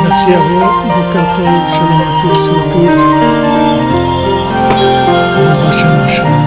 Merci à vous, Boker Tov, shalom à tous et à toutes. Shalom, shalom.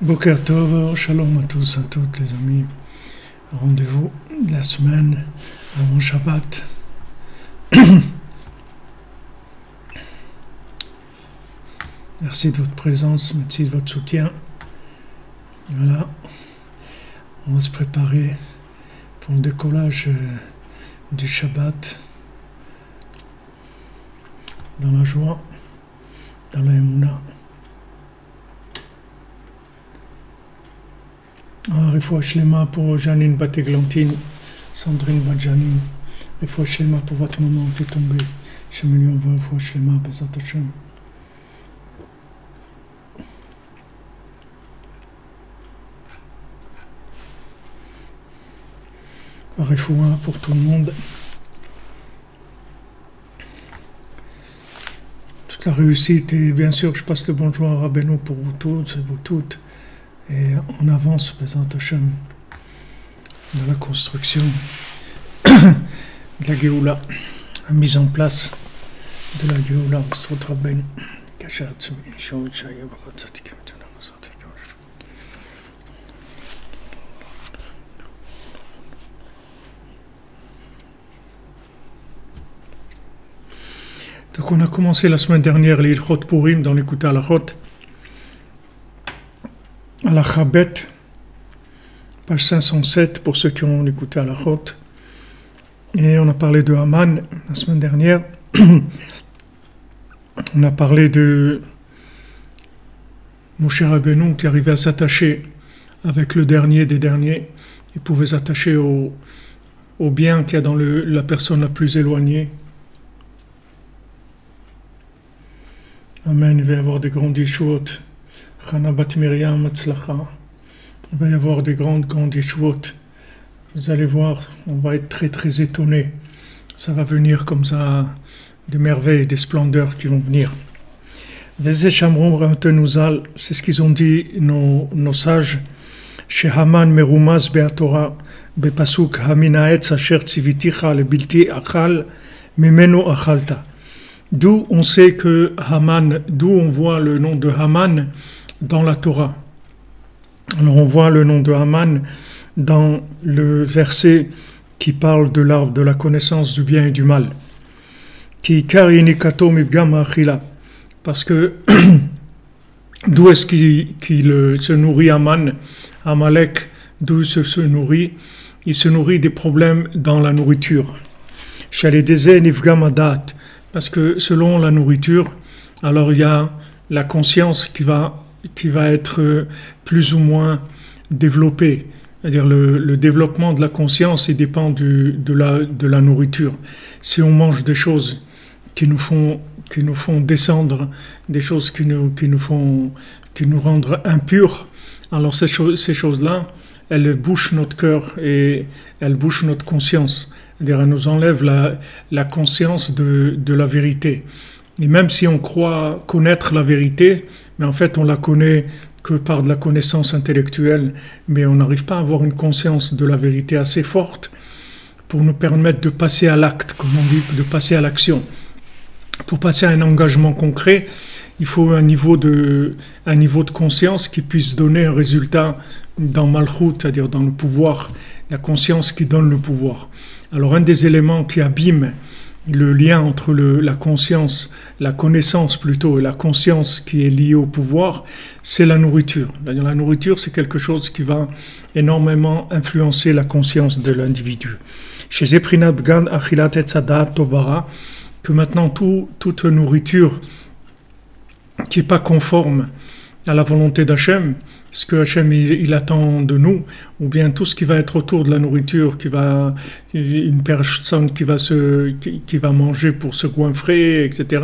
Boker Tov, shalom à tous, à toutes les amis. Rendez-vous de la semaine avant Shabbat. Merci de votre présence, merci de votre soutien. Voilà, on va se préparer pour le décollage du Shabbat dans la joie, dans la Emouna. Refoua Shlema pour Janine Bateglantine, Sandrine Badjanine. Refoua Shlema pour votre maman qui est tombée. Je me lui envoie Refoua Shlema, Bezat Hashem. Refoua pour tout le monde. Toute la réussite et bien sûr je passe le bonjour à Rabbeinu pour vous tous et vous toutes. Et on avance, Bezat Hashem, dans la construction de la Géoula, la mise en place de la Géoula, Sot Rabbeinu, Kashat, Shon, Shayim, Ratzatik, donc on a commencé la semaine dernière l'Ilchot Purim dans l'écoute à la Chot. À la Chabet, page 507 pour ceux qui ont écouté à la Chot. Et on a parlé de Haman la semaine dernière. On a parlé de Moshe Rabbeinu qui arrivait à s'attacher avec le dernier des derniers. Il pouvait s'attacher au bien qu'il y a dans la personne la plus éloignée. Amen, il va y avoir des grandes yeshuot. Chana Bat Miriam Atzlacha. Il va y avoir des grandes yeshuot. Vous allez voir, on va être très très étonnés. Ça va venir comme ça, des merveilles, des splendeurs qui vont venir. C'est ce qu'ils ont dit nos sages. Chez Haman Merumaz Beatora, Bepasuk Haminaetz Asher Tziviticha le Bilti Achal, Memenu Achalta. D'où on sait que Haman, d'où on voit le nom de Haman dans la Torah. Alors on voit le nom de Haman dans le verset qui parle de l'arbre de la connaissance du bien et du mal. Qui karinikato mibgam achila. Parce que d'où est-ce qu'il se nourrit Aman, Amalek, d'où il se nourrit? Il se nourrit des problèmes dans la nourriture. Chez les déserts nifgam adat. Parce que selon la nourriture, alors il y a la conscience qui va être plus ou moins développée. C'est-à-dire le développement de la conscience, il dépend de la nourriture. Si on mange des choses qui nous font descendre, des choses qui nous rendent impurs, alors ces choses-là, elles bouchent notre cœur et elles bouchent notre conscience. C'est-à-dire elles nous enlèvent la conscience de la vérité. Et même si on croit connaître la vérité, mais en fait on la connaît que par de la connaissance intellectuelle, mais on n'arrive pas à avoir une conscience de la vérité assez forte pour nous permettre de passer à l'acte, comme on dit, de passer à l'action. Pour passer à un engagement concret, il faut un niveau de conscience qui puisse donner un résultat dans Malchut, c'est-à-dire dans le pouvoir, la conscience qui donne le pouvoir. Alors un des éléments qui abîme le lien entre la conscience, la connaissance plutôt, et la conscience qui est liée au pouvoir, c'est la nourriture. La nourriture, c'est quelque chose qui va énormément influencer la conscience de l'individu. Chez Zeprinat Bgan Achilat Etzadat Tovara, que maintenant toute nourriture qui n'est pas conforme à la volonté d'Hachem, ce que Hachem il attend de nous, ou bien tout ce qui va être autour de la nourriture, une personne qui va manger pour se goinfrer, etc.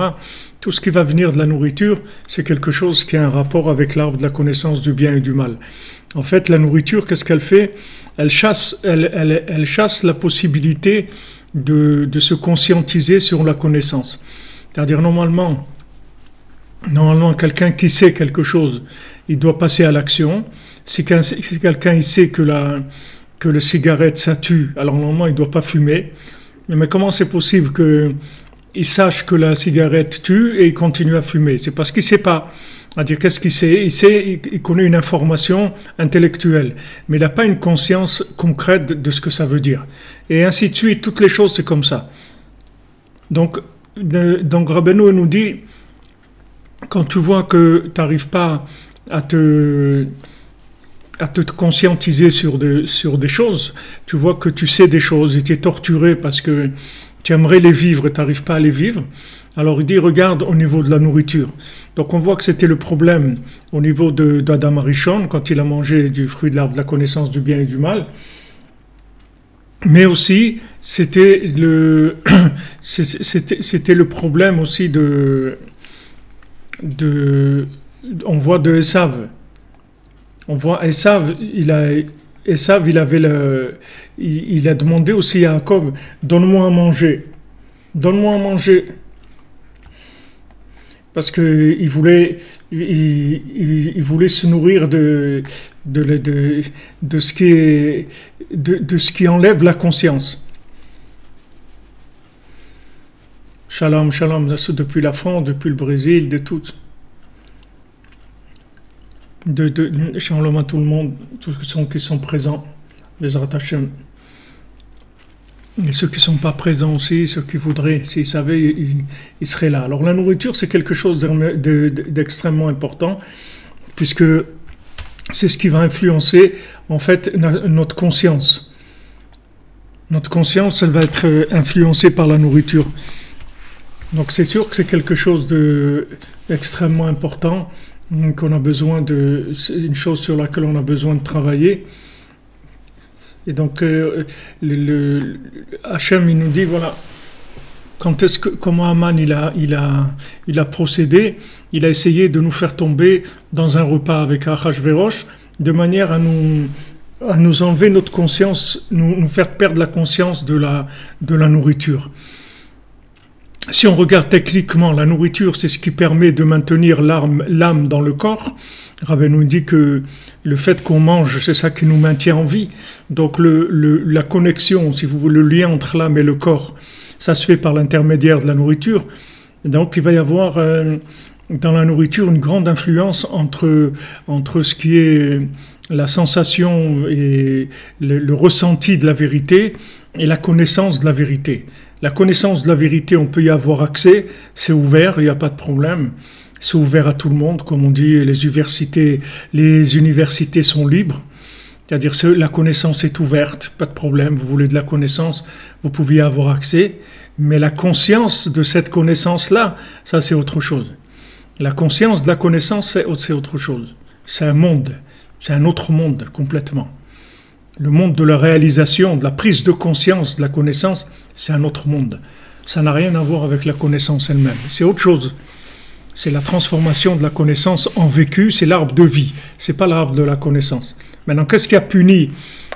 Tout ce qui va venir de la nourriture, c'est quelque chose qui a un rapport avec l'arbre de la connaissance du bien et du mal. En fait, la nourriture, qu'est-ce qu'elle fait? Elle chasse la possibilité de se conscientiser sur la connaissance. C'est-à-dire normalement, quelqu'un qui sait quelque chose, il doit passer à l'action. Si quelqu'un il sait que le cigarette ça tue, alors normalement il ne doit pas fumer. Mais comment c'est possible qu'il sache que la cigarette tue et il continue à fumer? C'est parce qu'il ne sait pas. C'est-à-dire qu'est-ce qu'il sait? Il connaît une information intellectuelle, mais il n'a pas une conscience concrète de ce que ça veut dire. Et ainsi de suite, toutes les choses c'est comme ça. Donc Rabbeinu nous dit, quand tu vois que tu n'arrives pas à te conscientiser sur des choses, tu vois que tu sais des choses et tu es torturé parce que tu aimerais les vivre et tu n'arrives pas à les vivre, alors il dit regarde au niveau de la nourriture. Donc on voit que c'était le problème au niveau d'Adam Arishon quand il a mangé du fruit de l'arbre de la connaissance du bien et du mal, mais aussi c'était le problème aussi on voit de Esav. On voit Esav, il a demandé aussi à Yaakov, donne-moi à manger. Donne-moi à manger. Parce que il voulait se nourrir de ce qui enlève la conscience. Shalom, shalom, depuis la France, depuis le Brésil, de tout. Shalom à tout le monde, tous ceux qui sont présents, les Hashem. Et ceux qui ne sont pas présents aussi, ceux qui voudraient, s'ils savaient, ils seraient là. Alors la nourriture, c'est quelque chose d'extrêmement important, puisque c'est ce qui va influencer, en fait, notre conscience. Notre conscience, elle va être influencée par la nourriture. Donc c'est sûr que c'est quelque chose d'extrêmement important, qu'on a besoin une chose sur laquelle on a besoin de travailler. Et donc Hachem il nous dit voilà comment Aman il a procédé, il a essayé de nous faire tomber dans un repas avec Achashverosh de manière à nous enlever notre conscience, nous faire perdre la conscience de la nourriture. Si on regarde techniquement, la nourriture, c'est ce qui permet de maintenir l'âme dans le corps. Rabbeinu nous dit que le fait qu'on mange, c'est ça qui nous maintient en vie. Donc la connexion, si vous voulez, le lien entre l'âme et le corps, ça se fait par l'intermédiaire de la nourriture. Donc il va y avoir dans la nourriture une grande influence entre ce qui est la sensation et le ressenti de la vérité et la connaissance de la vérité. La connaissance de la vérité, on peut y avoir accès, c'est ouvert, il n'y a pas de problème. C'est ouvert à tout le monde, comme on dit, les universités sont libres. C'est-à-dire que la connaissance est ouverte, pas de problème, vous voulez de la connaissance, vous pouvez y avoir accès, mais la conscience de cette connaissance-là, ça c'est autre chose. La conscience de la connaissance, c'est autre chose. C'est un monde, c'est un autre monde complètement. Le monde de la réalisation, de la prise de conscience, de la connaissance, c'est un autre monde. Ça n'a rien à voir avec la connaissance elle-même, c'est autre chose. C'est la transformation de la connaissance en vécu, c'est l'arbre de vie, c'est pas l'arbre de la connaissance. Maintenant, qu'est-ce qui a puni,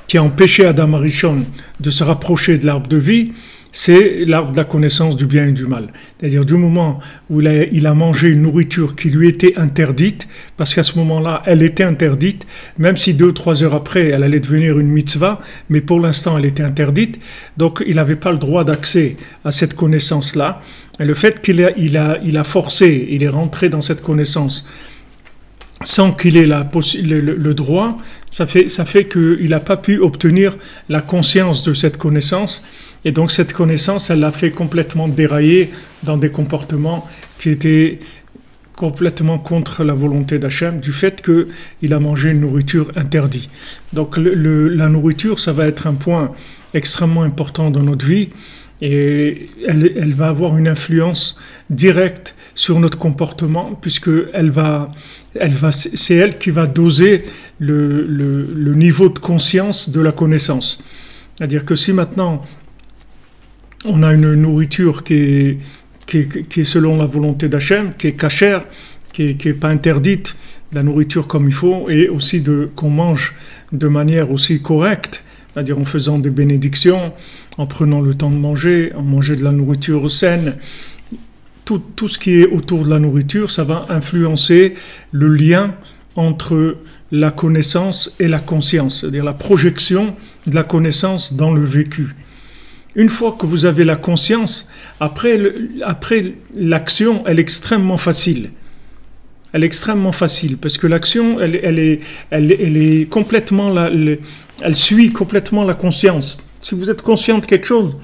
qui a empêché Adam Arishon de se rapprocher de l'arbre de vie? C'est l'arbre de la connaissance du bien et du mal. C'est-à-dire du moment où il a mangé une nourriture qui lui était interdite, parce qu'à ce moment-là, elle était interdite, même si 2 ou 3 heures après, elle allait devenir une mitzvah, mais pour l'instant, elle était interdite, donc il n'avait pas le droit d'accès à cette connaissance-là. Et le fait qu'il a forcé, il est rentré dans cette connaissance sans qu'il ait le droit, ça fait qu'il n'a pas pu obtenir la conscience de cette connaissance. Et donc cette connaissance, elle l'a fait complètement dérailler dans des comportements qui étaient complètement contre la volonté d'Hachem, du fait qu'il a mangé une nourriture interdite. Donc la nourriture, ça va être un point extrêmement important dans notre vie, et elle va avoir une influence directe sur notre comportement, puisque c'est elle qui va doser le niveau de conscience de la connaissance. C'est-à-dire que si maintenant on a une nourriture qui est selon la volonté d'Hachem, qui est cachère, qui est pas interdite, la nourriture comme il faut, et aussi qu'on mange de manière aussi correcte, c'est-à-dire en faisant des bénédictions, en prenant le temps de manger, en mangeant de la nourriture saine. Tout ce qui est autour de la nourriture, ça va influencer le lien entre la connaissance et la conscience, c'est-à-dire la projection de la connaissance dans le vécu. Une fois que vous avez la conscience, après l'action, elle est extrêmement facile. Elle est extrêmement facile, parce que l'action, elle est complètement elle suit complètement la conscience. Si vous êtes conscient de quelque chose,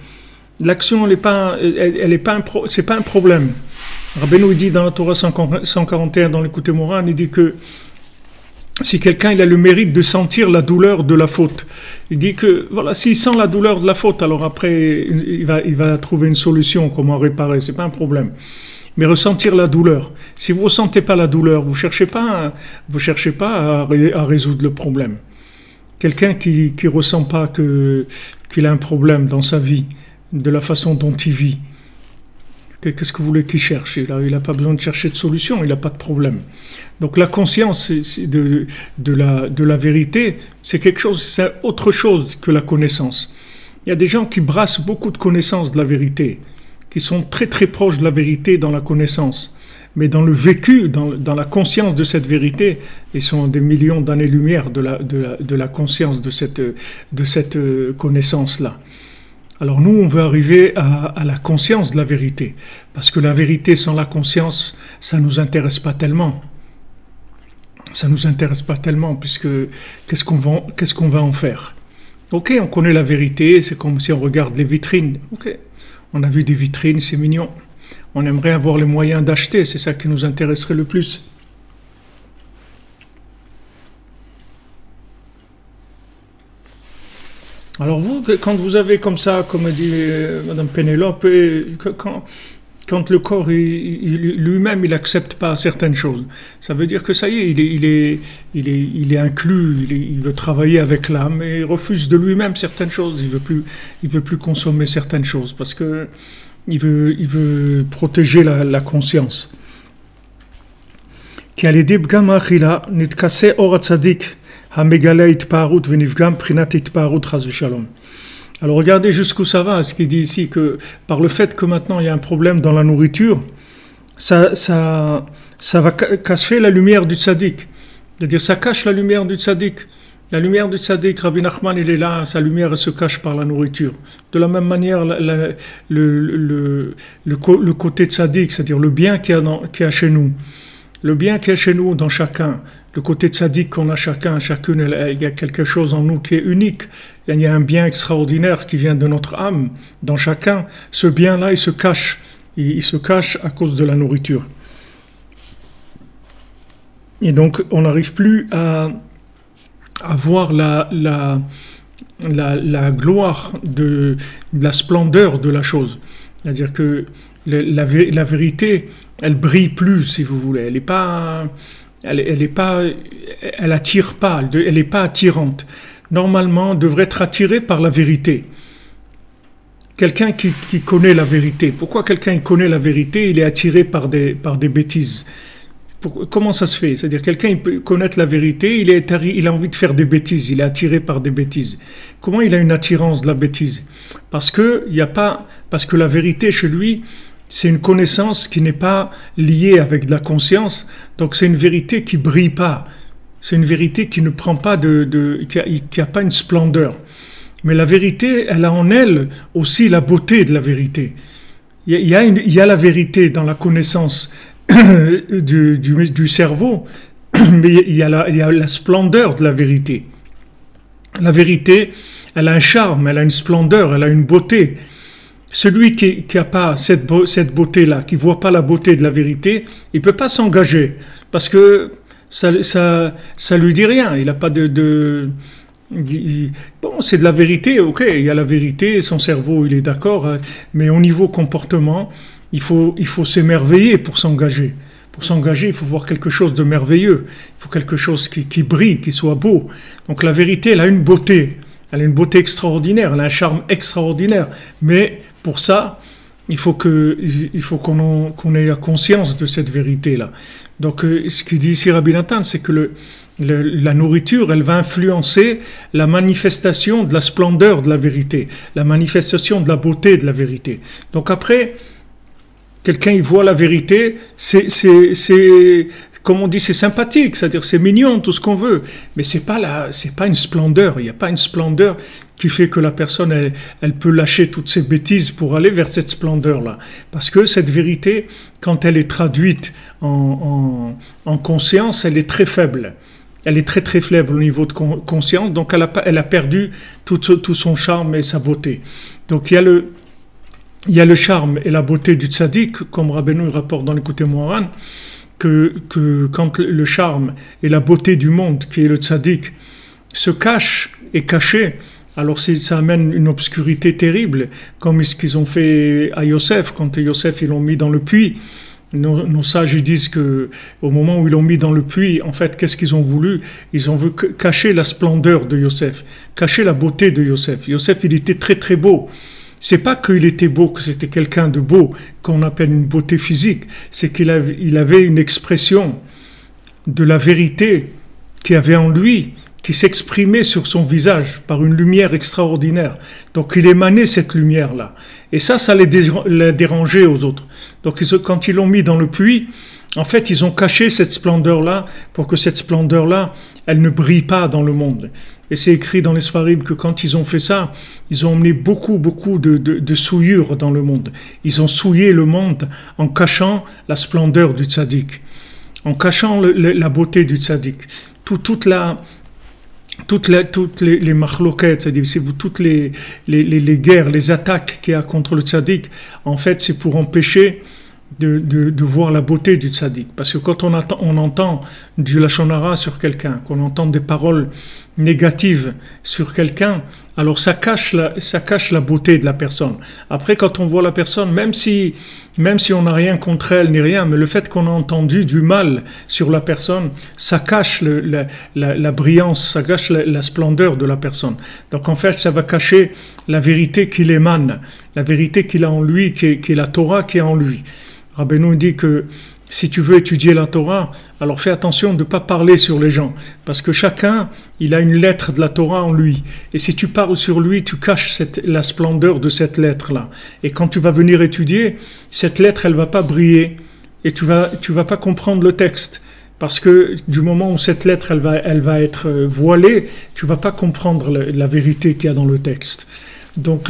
l'action, c'est pas un problème. Rabbeinu dit dans la Torah 141, dans l'Écoute Moran, il dit que si quelqu'un il a le mérite de sentir la douleur de la faute, il dit que voilà, s'il sent la douleur de la faute, alors après il va trouver une solution, comment réparer, c'est pas un problème. Mais ressentir la douleur. Si vous ne ressentez pas la douleur, vous cherchez pas à résoudre le problème. Quelqu'un qui ressent pas qu'il a un problème dans sa vie, de la façon dont il vit, qu'est-ce que vous voulez qu'il cherche? Il n'a pas besoin de chercher de solution, il n'a pas de problème. Donc la conscience de la vérité, c'est autre chose que la connaissance. Il y a des gens qui brassent beaucoup de connaissances de la vérité, qui sont très très proches de la vérité dans la connaissance. Mais dans le vécu, dans la conscience de cette vérité, ils sont des millions d'années-lumière de la conscience de cette connaissance-là. Alors nous, on veut arriver à la conscience de la vérité, parce que la vérité sans la conscience, ça nous intéresse pas tellement. Ça nous intéresse pas tellement, puisque qu'est-ce qu'on va en faire? Ok, on connaît la vérité, c'est comme si on regarde les vitrines. Ok, on a vu des vitrines, c'est mignon. On aimerait avoir les moyens d'acheter, c'est ça qui nous intéresserait le plus. Alors vous, quand vous avez comme ça, comme dit Madame Pénélope, quand le corps lui-même il accepte pas certaines choses, ça veut dire que ça y est, il est inclus, il veut travailler avec l'âme et il refuse de lui-même certaines choses. Il veut plus consommer certaines choses parce que il veut protéger la conscience. Qui a les dibgam achila nitkase or tzadik. Alors regardez jusqu'où ça va, ce qu'il dit ici, que par le fait que maintenant il y a un problème dans la nourriture, ça va cacher la lumière du tzaddik. C'est-à-dire ça cache la lumière du tzaddik. La lumière du tzaddik, Rabbi Nachman, il est là, sa lumière elle se cache par la nourriture. De la même manière, le côté tzaddik, c'est-à-dire le bien qu'il y a chez nous, Le bien qu'il y a chez nous, dans chacun, le côté tzaddik qu'on a chacune, il y a quelque chose en nous qui est unique. Il y a un bien extraordinaire qui vient de notre âme, dans chacun. Ce bien-là, il se cache. Il se cache à cause de la nourriture. Et donc, on n'arrive plus à voir la gloire de la splendeur de la chose. C'est-à-dire que la vérité, elle brille plus, si vous voulez. Elle attire pas, elle n'est pas attirante. Normalement, on devrait être attiré par la vérité. Quelqu'un qui connaît la vérité. Pourquoi quelqu'un qui connaît la vérité, il est attiré par des bêtises? Comment ça se fait? C'est-à-dire quelqu'un il peut connaître la vérité, il a envie de faire des bêtises, il est attiré par des bêtises. Comment il a une attirance de la bêtise? Parce que la vérité chez lui, c'est une connaissance qui n'est pas liée avec de la conscience, donc c'est une vérité qui brille pas. C'est une vérité qui ne prend pas qui a pas une splendeur. Mais la vérité, elle a en elle aussi la beauté de la vérité. Il y a la vérité dans la connaissance du cerveau, mais il y a la splendeur de la vérité. La vérité, elle a un charme, elle a une splendeur, elle a une beauté. Celui qui n'a pas cette beauté-là, qui ne voit pas la beauté de la vérité, il ne peut pas s'engager, parce que ça lui dit rien. Il n'a pas bon, c'est de la vérité, ok, il y a la vérité, son cerveau, il est d'accord, mais au niveau comportement, il faut s'émerveiller pour s'engager. Pour s'engager, il faut voir quelque chose de merveilleux. Il faut quelque chose qui brille, qui soit beau. Donc la vérité, elle a une beauté. Elle a une beauté extraordinaire, elle a un charme extraordinaire. Mais pour ça, il faut qu'on ait la conscience de cette vérité-là. Donc ce qu'il dit ici Rabbi Nathan, c'est que la nourriture, elle va influencer la manifestation de la splendeur de la vérité, la manifestation de la beauté de la vérité. Donc après, quelqu'un il voit la vérité, comme on dit, c'est sympathique, c'est-à-dire c'est mignon, tout ce qu'on veut, mais c'est pas une splendeur. Il n'y a pas une splendeur qui fait que la personne elle peut lâcher toutes ses bêtises pour aller vers cette splendeur-là, parce que cette vérité, quand elle est traduite en conscience, elle est très faible. Elle est très très faible au niveau de conscience, donc elle a perdu tout son charme et sa beauté. Donc il y a le charme et la beauté du tzaddik, comme Rabbeinu rapporte dans l'Écoutez Moharan, que quand le charme et la beauté du monde, qui est le tzaddik, se cachent et cachés, alors ça amène une obscurité terrible, comme ce qu'ils ont fait à Yosef, quand Yosef ils l'ont mis dans le puits. Nos sages ils disent que au moment où ils l'ont mis dans le puits, en fait, qu'est-ce qu'ils ont voulu? Ils ont voulu cacher la splendeur de Yosef, cacher la beauté de Yosef. Yosef, il était très très beau. C'est pas qu'il était beau, que c'était quelqu'un de beau, qu'on appelle une beauté physique. C'est qu'il avait une expression de la vérité qu'il avait en lui, qui s'exprimait sur son visage par une lumière extraordinaire. Donc il émanait cette lumière-là. Et ça les dérangeait aux autres. Donc quand ils l'ont mis dans le puits, en fait, ils ont caché cette splendeur-là pour que cette splendeur-là, elle ne brille pas dans le monde. Et c'est écrit dans les Sfarim que quand ils ont fait ça, ils ont emmené beaucoup de souillures dans le monde. Ils ont souillé le monde en cachant la splendeur du tzaddik, en cachant la beauté du tzaddik. Toutes les machloquettes, c'est-à-dire toutes les guerres, les attaques qu'il y a contre le tzaddik, en fait, c'est pour empêcher de voir la beauté du tzaddik. Parce que quand on entend du lachon hara sur quelqu'un, qu'on entend des paroles négatives sur quelqu'un, alors ça cache la beauté de la personne. Après, quand on voit la personne, même si on n'a rien contre elle ni rien, mais le fait qu'on a entendu du mal sur la personne, ça cache la brillance, ça cache la splendeur de la personne. Donc en fait, ça va cacher la vérité qu'il émane, la vérité qu'il a en lui, qui est la Torah qui est en lui. Rabbeinu dit que si tu veux étudier la Torah, alors fais attention de ne pas parler sur les gens, parce que chacun, il a une lettre de la Torah en lui. Et si tu parles sur lui, tu caches la splendeur de cette lettre-là. Et quand tu vas venir étudier, cette lettre, elle ne va pas briller, et tu vas pas comprendre le texte. Parce que du moment où cette lettre, elle va être voilée, tu ne vas pas comprendre la vérité qu'il y a dans le texte. Donc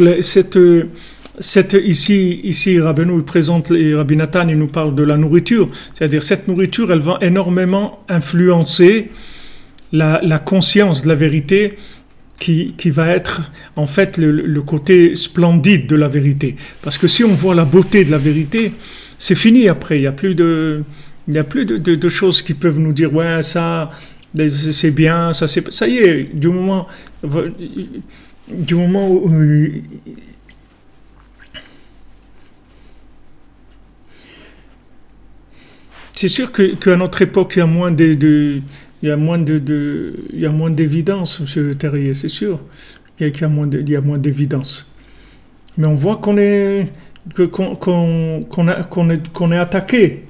ici, Rabbeinu il présente, Rabbi Nathan, il nous parle de la nourriture, c'est-à-dire cette nourriture, elle va énormément influencer la conscience de la vérité qui va être en fait le côté splendide de la vérité. Parce que si on voit la beauté de la vérité, c'est fini après, il n'y a plus de choses qui peuvent nous dire, ouais, ça, c'est bien, ça y est, du moment où c'est sûr qu'à notre époque, il y a moins il y a il y a moins d'évidence, M. Terrier, c'est sûr. Il y a moins d'évidence. Mais on voit qu'on est attaqué.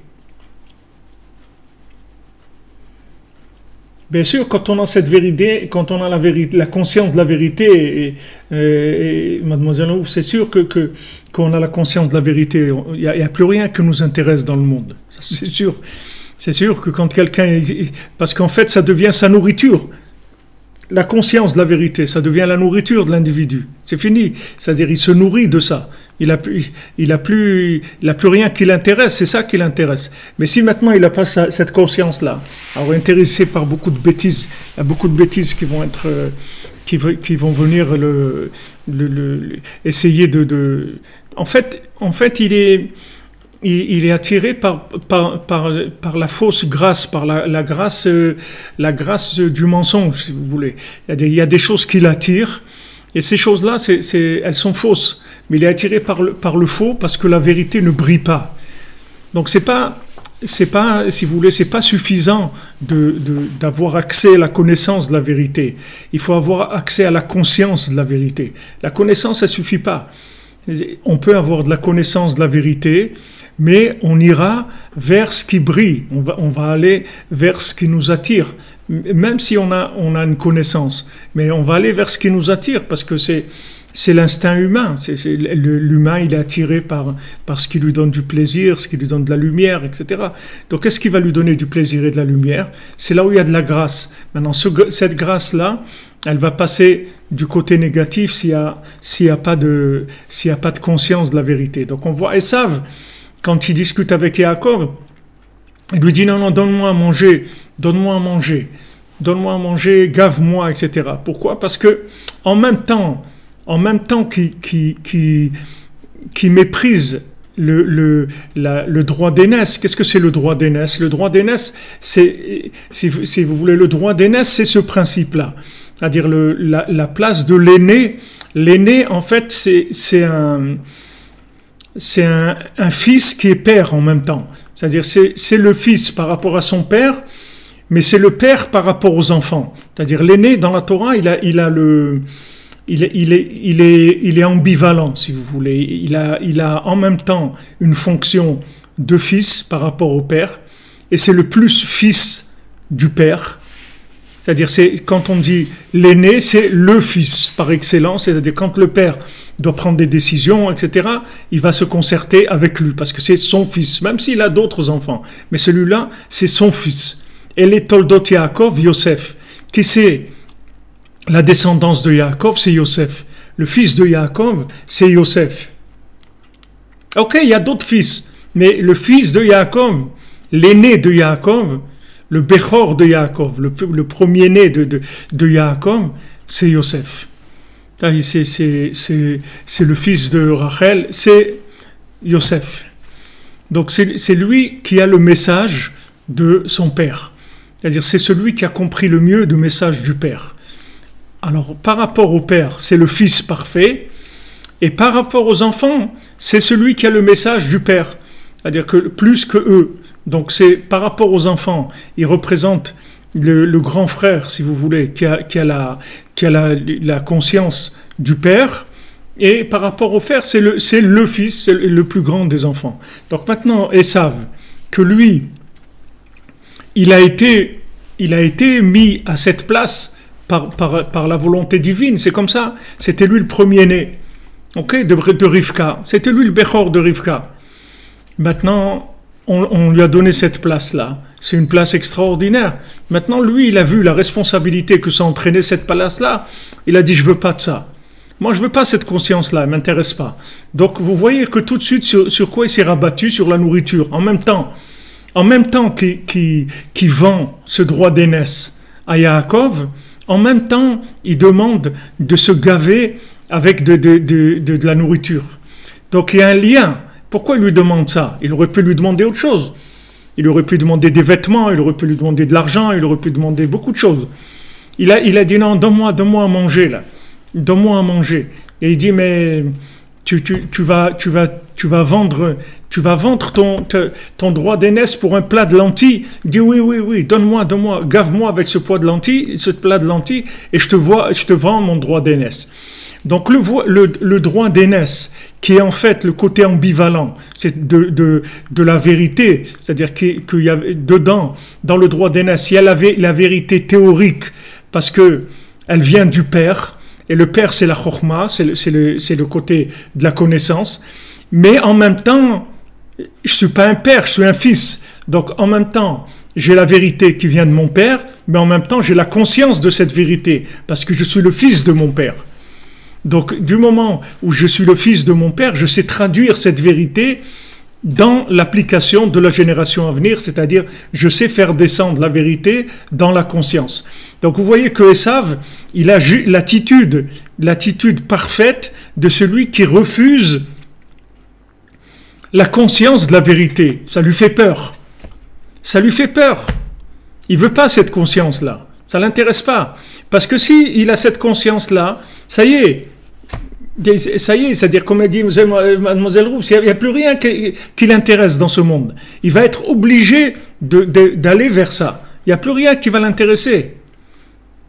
Bien sûr, quand on a cette vérité, quand on a la conscience de la vérité, et mademoiselle Ouf, c'est sûr qu'on a la conscience de la vérité. Il n'y a plus rien qui nous intéresse dans le monde. C'est sûr. C'est sûr que quand quelqu'un... Parce qu'en fait, ça devient sa nourriture. La conscience de la vérité, ça devient la nourriture de l'individu. C'est fini. C'est-à-dire, il se nourrit de ça. Il a plus rien qui l'intéresse, c'est ça qui l'intéresse. Mais si maintenant il n'a pas cette conscience-là, alors intéressé par beaucoup de bêtises, il y a beaucoup de bêtises qui vont être, qui vont venir essayer de. En fait, il est attiré par la fausse grâce, par la grâce du mensonge, si vous voulez. Il y a des choses qui l'attirent, et ces choses-là, elles sont fausses. Mais il est attiré par le faux parce que la vérité ne brille pas. Donc c'est pas, si vous voulez, c'est pas suffisant d'avoir accès à la connaissance de la vérité. Il faut avoir accès à la conscience de la vérité. La connaissance, ça suffit pas. On peut avoir de la connaissance de la vérité, mais on ira vers ce qui brille. On va aller vers ce qui nous attire, même si on a une connaissance. Mais on va aller vers ce qui nous attire parce que c'est l'instinct humain. L'humain, il est attiré par ce qui lui donne du plaisir, ce qui lui donne de la lumière, etc. Donc, qu'est-ce qui va lui donner du plaisir et de la lumière? C'est là où il y a de la grâce. Maintenant, cette grâce-là, elle va passer du côté négatif s'il y a pas de conscience de la vérité. Donc, on voit Esav, quand il discute avec Yaakov, il lui dit non, donne-moi à manger, gave-moi, etc. Pourquoi? Parce que en même temps qu'il méprise le droit d'aînesse. Qu'est-ce que c'est le droit d'aînesse? Le droit d'aînesse, c'est, si vous voulez, le droit d'aînesse, c'est ce principe-là. C'est-à-dire la place de l'aîné. L'aîné, en fait, c'est un fils qui est père en même temps. C'est-à-dire c'est le fils par rapport à son père, mais c'est le père par rapport aux enfants. C'est-à-dire l'aîné, dans la Torah, il est ambivalent, si vous voulez. Il a en même temps une fonction de fils par rapport au père, et c'est le plus fils du père. C'est-à-dire, quand on dit l'aîné, c'est le fils par excellence. C'est-à-dire, quand le père doit prendre des décisions, etc., il va se concerter avec lui, parce que c'est son fils, même s'il a d'autres enfants. Mais celui-là, c'est son fils. Et les Toldot Yaakov, Yosef, qui c'est la descendance de Yaakov, c'est Yosef. Le fils de Yaakov, c'est Yosef. Ok, il y a d'autres fils, mais le fils de Yaakov, l'aîné de Yaakov, le Bechor de Yaakov, le premier-né de Yaakov, c'est Yosef. C'est le fils de Rachel, c'est Yosef. Donc c'est lui qui a le message de son père. C'est-à-dire c'est celui qui a compris le mieux le message du père. Alors, par rapport au père, c'est le fils parfait, et par rapport aux enfants, c'est celui qui a le message du père, c'est-à-dire que plus que eux. Donc, c'est par rapport aux enfants, il représente le grand frère, si vous voulez, qui a la conscience du père, et par rapport au frère, c'est le fils, c'est le plus grand des enfants. Donc maintenant, Esav, que lui, il a été mis à cette place par la volonté divine, c'est comme ça. C'était lui le premier-né, de Rivka. C'était lui le Bechor de Rivka. Maintenant, on lui a donné cette place-là. C'est une place extraordinaire. Maintenant, lui, il a vu la responsabilité que ça entraînait cette place-là. Il a dit, je veux pas de ça. Moi, je veux pas cette conscience-là, elle m'intéresse pas. Donc, vous voyez que tout de suite, sur quoi il s'est rabattu? Sur la nourriture. En même temps qu'il vend ce droit d'aînesse à Yaakov, en même temps, il demande de se gaver avec de la nourriture. Donc, il y a un lien. Pourquoi il lui demande ça? Il aurait pu lui demander autre chose. Il aurait pu demander des vêtements, il aurait pu lui demander de l'argent, il aurait pu demander beaucoup de choses. Il a dit non, donne-moi à manger là. Donne-moi à manger. Et il dit, mais tu vas vendre ton droit d'aînesse pour un plat de lentilles. Il dit, oui, donne-moi, gave-moi avec ce plat de lentilles, et je te vends mon droit d'aînesse. Donc le droit d'aînesse, qui est en fait le côté ambivalent, c'est de la vérité, c'est-à-dire qu'il y a dedans, dans le droit d'aînesse, il y a la vérité théorique, parce que elle vient du Père, et le Père c'est la chokhma, c'est le côté de la connaissance, mais en même temps, je suis pas un père, je suis un fils, donc en même temps, j'ai la vérité qui vient de mon Père, mais en même temps, j'ai la conscience de cette vérité, parce que je suis le fils de mon Père. Donc, du moment où je suis le fils de mon Père, je sais traduire cette vérité dans l'application de la génération à venir, c'est-à-dire, je sais faire descendre la vérité dans la conscience. Donc, vous voyez que Esav, il a l'attitude parfaite de celui qui refuse la conscience de la vérité. Ça lui fait peur. Ça lui fait peur. Il veut pas cette conscience-là. Ça l'intéresse pas. Parce que si il a cette conscience-là, ça y est, c'est-à-dire, comme a dit Mademoiselle Roux, il n'y a plus rien qui l'intéresse dans ce monde. Il va être obligé d'aller vers ça. Il n'y a plus rien qui va l'intéresser.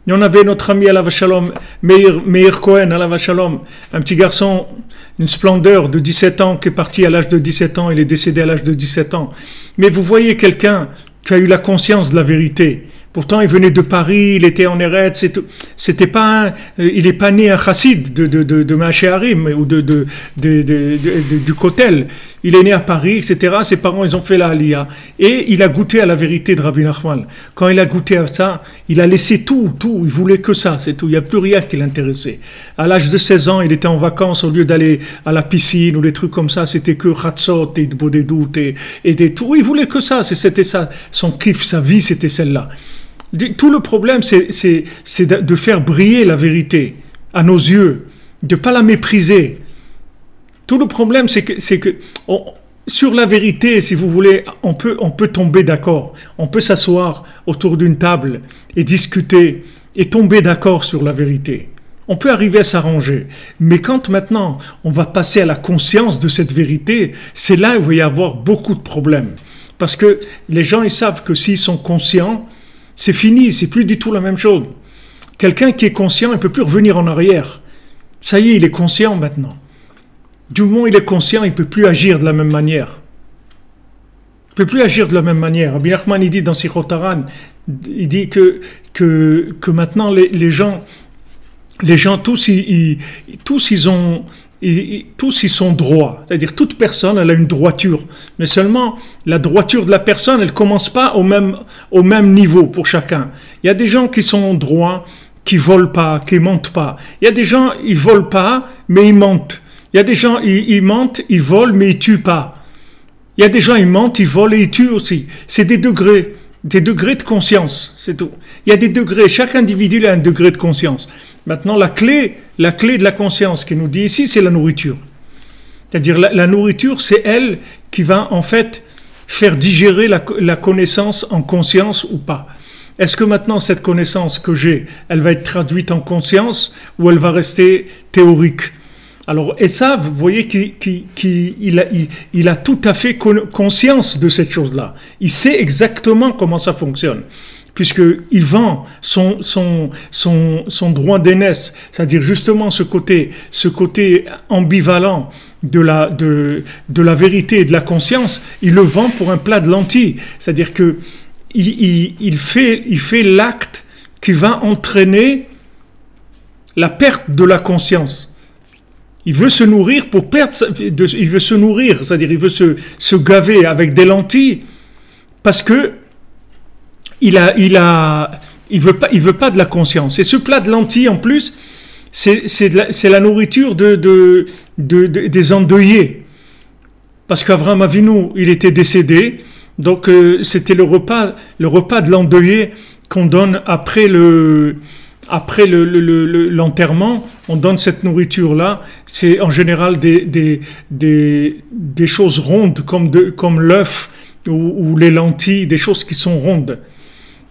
Et on avait notre ami Alav Shalom, Meir Cohen, Alav Shalom, un petit garçon, une splendeur de 17 ans, qui est parti à l'âge de 17 ans, il est décédé à l'âge de 17 ans. Mais vous voyez quelqu'un qui a eu la conscience de la vérité. Pourtant, il venait de Paris, il était en Eretz, c'était pas il n'est pas né un chassid de Maashéarim ou du Kotel. Il est né à Paris, etc. Ses parents, ils ont fait la Aliyah. Et il a goûté à la vérité de Rabbi Nachman. Quand il a goûté à ça, il a laissé tout. Il voulait que ça, c'est tout. Il n'y a plus rien qui l'intéressait. À l'âge de 16 ans, il était en vacances, au lieu d'aller à la piscine ou des trucs comme ça, c'était que Chatzot et Bodedut et des tout. Il voulait que ça, c'était ça. Son kiff, sa vie, c'était celle-là. Tout le problème, c'est de faire briller la vérité à nos yeux, de ne pas la mépriser. Tout le problème, c'est que sur la vérité, si vous voulez, on peut tomber d'accord. On peut s'asseoir autour d'une table et discuter et tomber d'accord sur la vérité. On peut arriver à s'arranger. Mais quand maintenant, on va passer à la conscience de cette vérité, c'est là où il va y avoir beaucoup de problèmes. Parce que les gens, ils savent que s'ils sont conscients, c'est fini, c'est plus du tout la même chose. Quelqu'un qui est conscient, il ne peut plus revenir en arrière. Ça y est, il est conscient maintenant. Du moment où il est conscient, il ne peut plus agir de la même manière. Il ne peut plus agir de la même manière. Rabbi Nachman, il dit dans Sichot Haran, il dit que maintenant les gens tous ils sont droits. C'est-à-dire toute personne, elle a une droiture. Mais seulement, la droiture de la personne, elle ne commence pas au même niveau pour chacun. Il y a des gens qui sont droits, qui volent pas, qui mentent pas. Il y a des gens, ils volent pas, mais ils mentent. Il y a des gens, ils mentent, ils volent, mais ils tuent pas. Il y a des gens, ils mentent, ils volent et ils tuent aussi. C'est des degrés de conscience, c'est tout. Il y a des degrés, chaque individu a un degré de conscience. Maintenant, la clé de la conscience qui nous dit ici, c'est la nourriture. C'est-à-dire, la nourriture, c'est elle qui va en fait faire digérer la connaissance en conscience ou pas. Est-ce que maintenant, cette connaissance que j'ai, elle va être traduite en conscience ou elle va rester théorique? Alors, Esav, vous voyez qu'il a tout à fait conscience de cette chose-là. Il sait exactement comment ça fonctionne. Puisqu'il vend son droit d'aînesse, c'est-à-dire justement ce côté ambivalent de la vérité et de la conscience, il le vend pour un plat de lentilles. C'est-à-dire que il fait l'acte qui va entraîner la perte de la conscience. Il veut se nourrir pour perdre, il veut se nourrir, c'est-à-dire il veut se gaver avec des lentilles parce que il veut pas de la conscience. Et ce plat de lentilles, en plus, c'est la nourriture des endeuillés. Parce qu'Avraham Avinu, il était décédé, donc c'était le repas de l'endeuillé qu'on donne après l'enterrement. On donne cette nourriture-là. C'est en général des choses rondes comme l'œuf ou les lentilles, des choses qui sont rondes.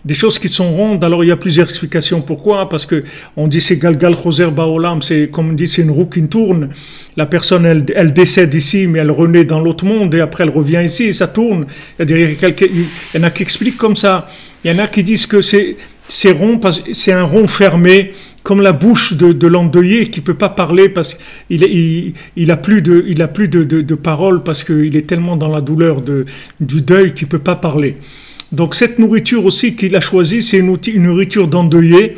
Des choses qui sont rondes, alors il y a plusieurs explications pourquoi, parce que on dit c'est Galgal Choser Baolam, c'est comme on dit c'est une roue qui tourne, la personne elle décède ici mais elle renaît dans l'autre monde et après elle revient ici et ça tourne. Il y en a qui expliquent comme ça, il y en a qui disent que c'est rond parce que c'est un rond fermé comme la bouche de l'endeuillé qui peut pas parler parce qu'il a plus de parole parce qu'il est tellement dans la douleur du deuil qu'il peut pas parler. Donc cette nourriture aussi qu'il a choisie, c'est une nourriture d'endeuillé,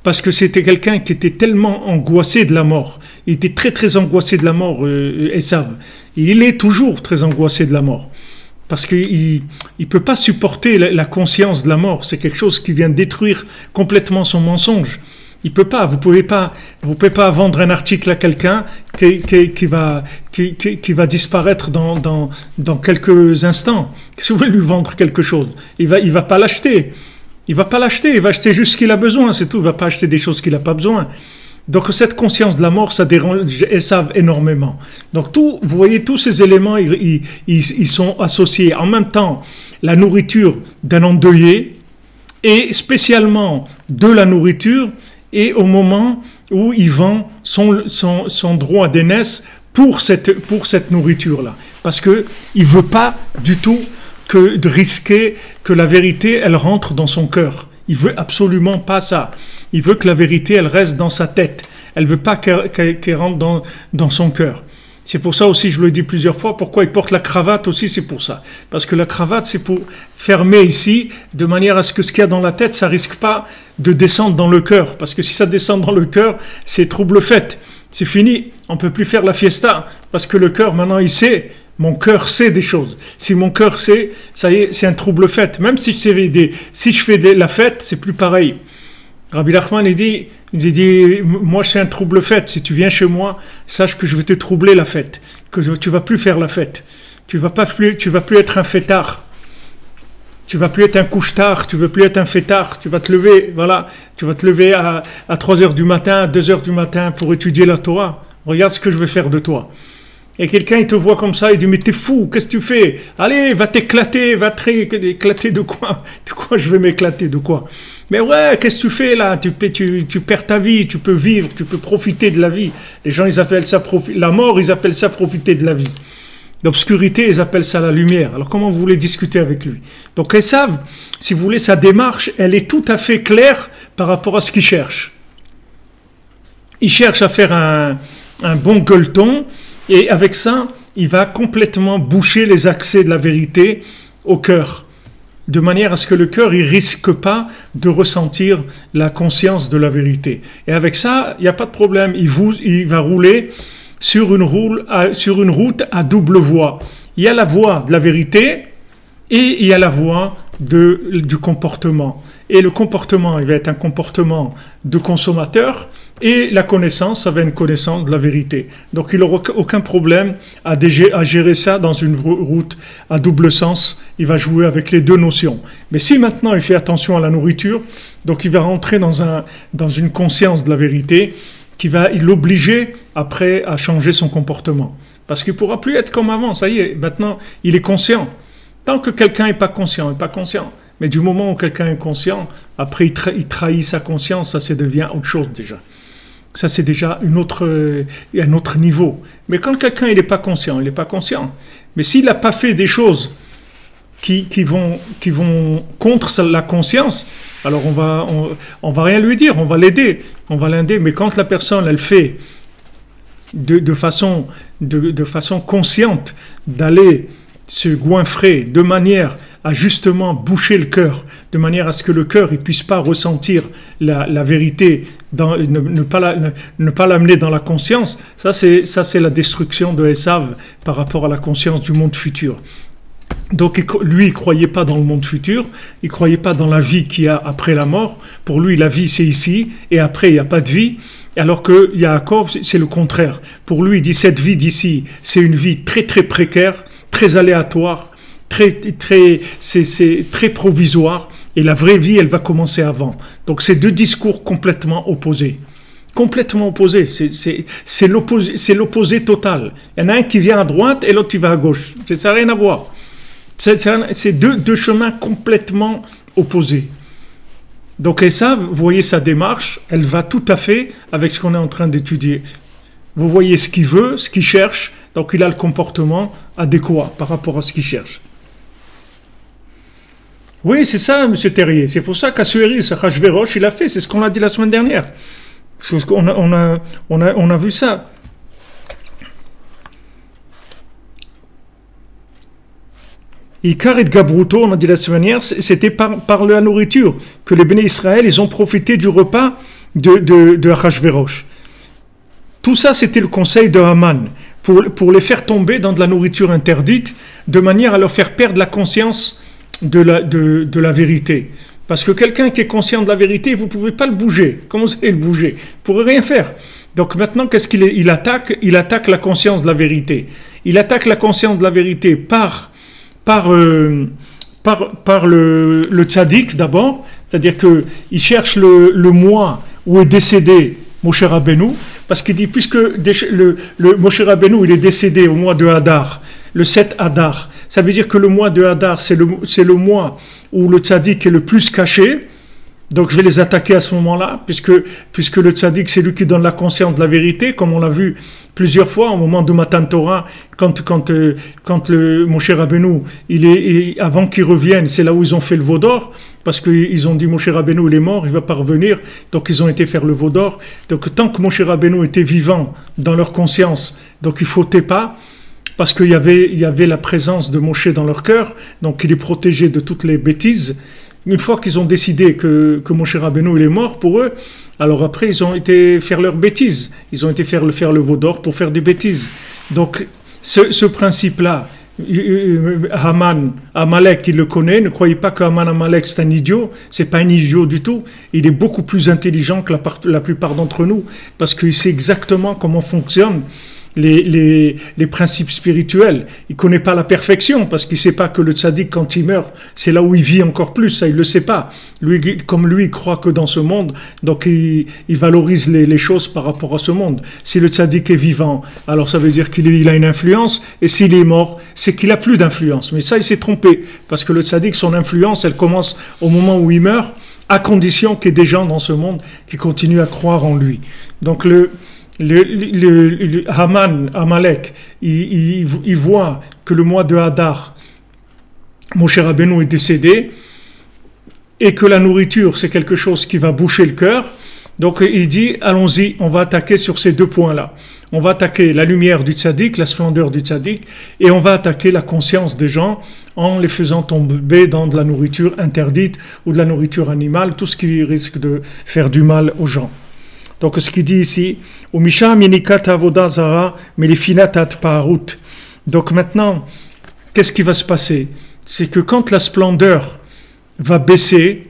parce que c'était quelqu'un qui était tellement angoissé de la mort. Il était très très angoissé de la mort, Esav. Il est toujours très angoissé de la mort, parce qu'il ne peut pas supporter la conscience de la mort. C'est quelque chose qui vient détruire complètement son mensonge. Il peut pas. Vous pouvez pas vendre un article à quelqu'un qui va disparaître dans quelques instants. Si vous voulez lui vendre quelque chose, il va pas l'acheter. Il va pas l'acheter. Il va acheter juste ce qu'il a besoin, c'est tout. Il va pas acheter des choses qu'il a pas besoin. Donc cette conscience de la mort, ça dérange Esav énormément. Donc vous voyez, tous ces éléments, ils sont associés. En même temps, la nourriture d'un endeuillé et spécialement de la nourriture. Et au moment où il vend son droit d'aînesse pour cette nourriture-là. Parce qu'il ne veut pas du tout de risquer que la vérité, elle rentre dans son cœur. Il veut absolument pas ça. Il veut que la vérité, elle reste dans sa tête. Elle ne veut pas qu'elle rentre dans son cœur. C'est pour ça aussi, je le dis plusieurs fois, pourquoi il porte la cravate aussi, c'est pour ça. Parce que la cravate, c'est pour fermer ici, de manière à ce que ce qu'il y a dans la tête, ça risque pas de descendre dans le cœur. Parce que si ça descend dans le cœur, c'est trouble fait. C'est fini, on peut plus faire la fiesta. Parce que le cœur, maintenant, il sait, mon cœur sait des choses. Si mon cœur sait, ça y est, c'est un trouble fait. Même si je fais la fête, c'est plus pareil. Rabbi Nachman, il dit, moi, c'est un trouble fête. Si tu viens chez moi, sache que je vais te troubler la fête. Que tu vas plus faire la fête. Tu vas plus être un fêtard. Tu vas plus être un couche-tard. Tu vas plus être un fêtard. Tu vas te lever, voilà. Tu vas te lever à 3 heures du matin, à 2 heures du matin pour étudier la Torah. Regarde ce que je vais faire de toi. Et quelqu'un, il te voit comme ça, il dit, mais t'es fou, qu'est-ce que tu fais? Allez, va t'éclater, éclater de quoi? De quoi je vais m'éclater, de quoi? Mais ouais, qu'est-ce que tu fais là? Tu perds ta vie, tu peux vivre, tu peux profiter de la vie. Les gens, ils appellent ça la mort, ils appellent ça profiter de la vie. L'obscurité, ils appellent ça la lumière. Alors comment vous voulez discuter avec lui? Donc Esav, si vous voulez, sa démarche, elle est tout à fait claire par rapport à ce qu'il cherche. Il cherche à faire un bon gueuleton, et avec ça, il va complètement boucher les accès de la vérité au cœur, de manière à ce que le cœur il risque pas de ressentir la conscience de la vérité. Et avec ça, il n'y a pas de problème. Il va rouler sur une route à double voie. Il y a la voie de la vérité et il y a la voie du comportement. Et le comportement, il va être un comportement de consommateur, et la connaissance, ça va être une connaissance de la vérité. Donc il n'aura aucun problème à gérer ça dans une route à double sens. Il va jouer avec les deux notions. Mais si maintenant il fait attention à la nourriture, donc il va rentrer dans une conscience de la vérité qui va l'obliger après à changer son comportement. Parce qu'il ne pourra plus être comme avant. Ça y est, maintenant il est conscient. Tant que quelqu'un n'est pas conscient, il n'est pas conscient. Mais du moment où quelqu'un est conscient, après il trahit sa conscience, ça devient autre chose déjà. Ça c'est déjà un autre niveau. Mais quand quelqu'un il n'est pas conscient, il n'est pas conscient. Mais s'il n'a pas fait des choses qui vont contre la conscience, alors on va rien lui dire, on va l'aider. Mais quand la personne elle fait de façon consciente d'aller se goinfrer de manière à justement boucher le cœur, de manière à ce que le cœur ne puisse pas ressentir la vérité, ne pas l'amener dans la conscience, ça c'est la destruction de Esav par rapport à la conscience du monde futur. Donc lui, il croyait pas dans le monde futur, il croyait pas dans la vie qu'il y a après la mort. Pour lui, la vie c'est ici et après il n'y a pas de vie. Alors que Yaakov, c'est le contraire. Pour lui, il dit cette vie d'ici, c'est une vie très très précaire, très aléatoire, c'est très provisoire. Et la vraie vie, elle va commencer avant. Donc c'est deux discours complètement opposés. Complètement opposés. C'est l'opposé total. Il y en a un qui vient à droite et l'autre qui va à gauche. Ça n'a rien à voir. C'est deux chemins complètement opposés. Donc, et ça, vous voyez sa démarche, elle va tout à fait avec ce qu'on est en train d'étudier. Vous voyez ce qu'il veut, ce qu'il cherche, donc il a le comportement adéquat par rapport à ce qu'il cherche. Oui, c'est ça, M. Terrier. C'est pour ça qu'Assuéris, Achashverosh, il a fait. C'est ce qu'on a dit la semaine dernière. On a vu ça. Ikarit Gabruto, on a dit la semaine dernière, c'était par la nourriture que les bénis Israël, ils ont profité du repas de Achashverosh. Tout ça, c'était le conseil de Haman, pour les faire tomber dans de la nourriture interdite, de manière à leur faire perdre la conscience de la vérité. Parce que quelqu'un qui est conscient de la vérité, vous ne pouvez pas le bouger. Comment vous allez le bouger? Vous ne pourrez rien faire. Donc maintenant, qu'est-ce qu'il attaque? Il attaque la conscience de la vérité. Il attaque la conscience de la vérité par le tzaddik d'abord, c'est-à-dire qu'il cherche le mois où est décédé Moshe Rabbeinu, parce qu'il dit, puisque le Moshe Rabbeinu il est décédé au mois de Hadar, le 7 Hadar, ça veut dire que le mois de Hadar, c'est le mois où le tzaddik est le plus caché. Donc je vais les attaquer à ce moment-là, puisque le tzaddik, c'est lui qui donne la conscience de la vérité, comme on l'a vu plusieurs fois au moment de Matan Torah, quand le Moshe Rabbeinu, avant qu'il revienne, c'est là où ils ont fait le veau d'or, parce qu'ils ont dit Moshe Rabbeinu il est mort, il va pas revenir, donc ils ont été faire le veau d'or. Donc tant que Moshe Rabbeinu était vivant dans leur conscience, donc il fautaient pas, parce qu'il y avait la présence de Moshe dans leur cœur, donc il est protégé de toutes les bêtises. Une fois qu'ils ont décidé que Moshe Rabbeinu il est mort pour eux, alors après ils ont été faire leurs bêtises. Ils ont été faire le veau d'or pour faire des bêtises. Donc ce principe-là, Amalek il le connaît. Ne croyez pas que Amalek c'est un idiot. C'est pas un idiot du tout. Il est beaucoup plus intelligent que la plupart d'entre nous parce qu'il sait exactement comment fonctionne les principes spirituels. Il connaît pas la perfection parce qu'il sait pas que le tzaddik quand il meurt c'est là où il vit encore plus, ça il le sait pas. Comme lui il croit que dans ce monde, donc il valorise les choses par rapport à ce monde. Si le tzaddik est vivant, alors ça veut dire qu'il a une influence, et s'il est mort c'est qu'il a plus d'influence. Mais ça il s'est trompé parce que le tzaddik, son influence elle commence au moment où il meurt, à condition qu'il y ait des gens dans ce monde qui continuent à croire en lui. Donc Haman, Amalek, il voit que le mois de Hadar, Moshe Rabbeinu est décédé, et que la nourriture, c'est quelque chose qui va boucher le cœur. Donc il dit, allons-y, on va attaquer sur ces deux points-là. On va attaquer la lumière du tzaddik, la splendeur du tzaddik, et on va attaquer la conscience des gens en les faisant tomber dans de la nourriture interdite ou de la nourriture animale, tout ce qui risque de faire du mal aux gens. Donc ce qu'il dit ici, donc maintenant, qu'est-ce qui va se passer? C'est que quand la splendeur va baisser,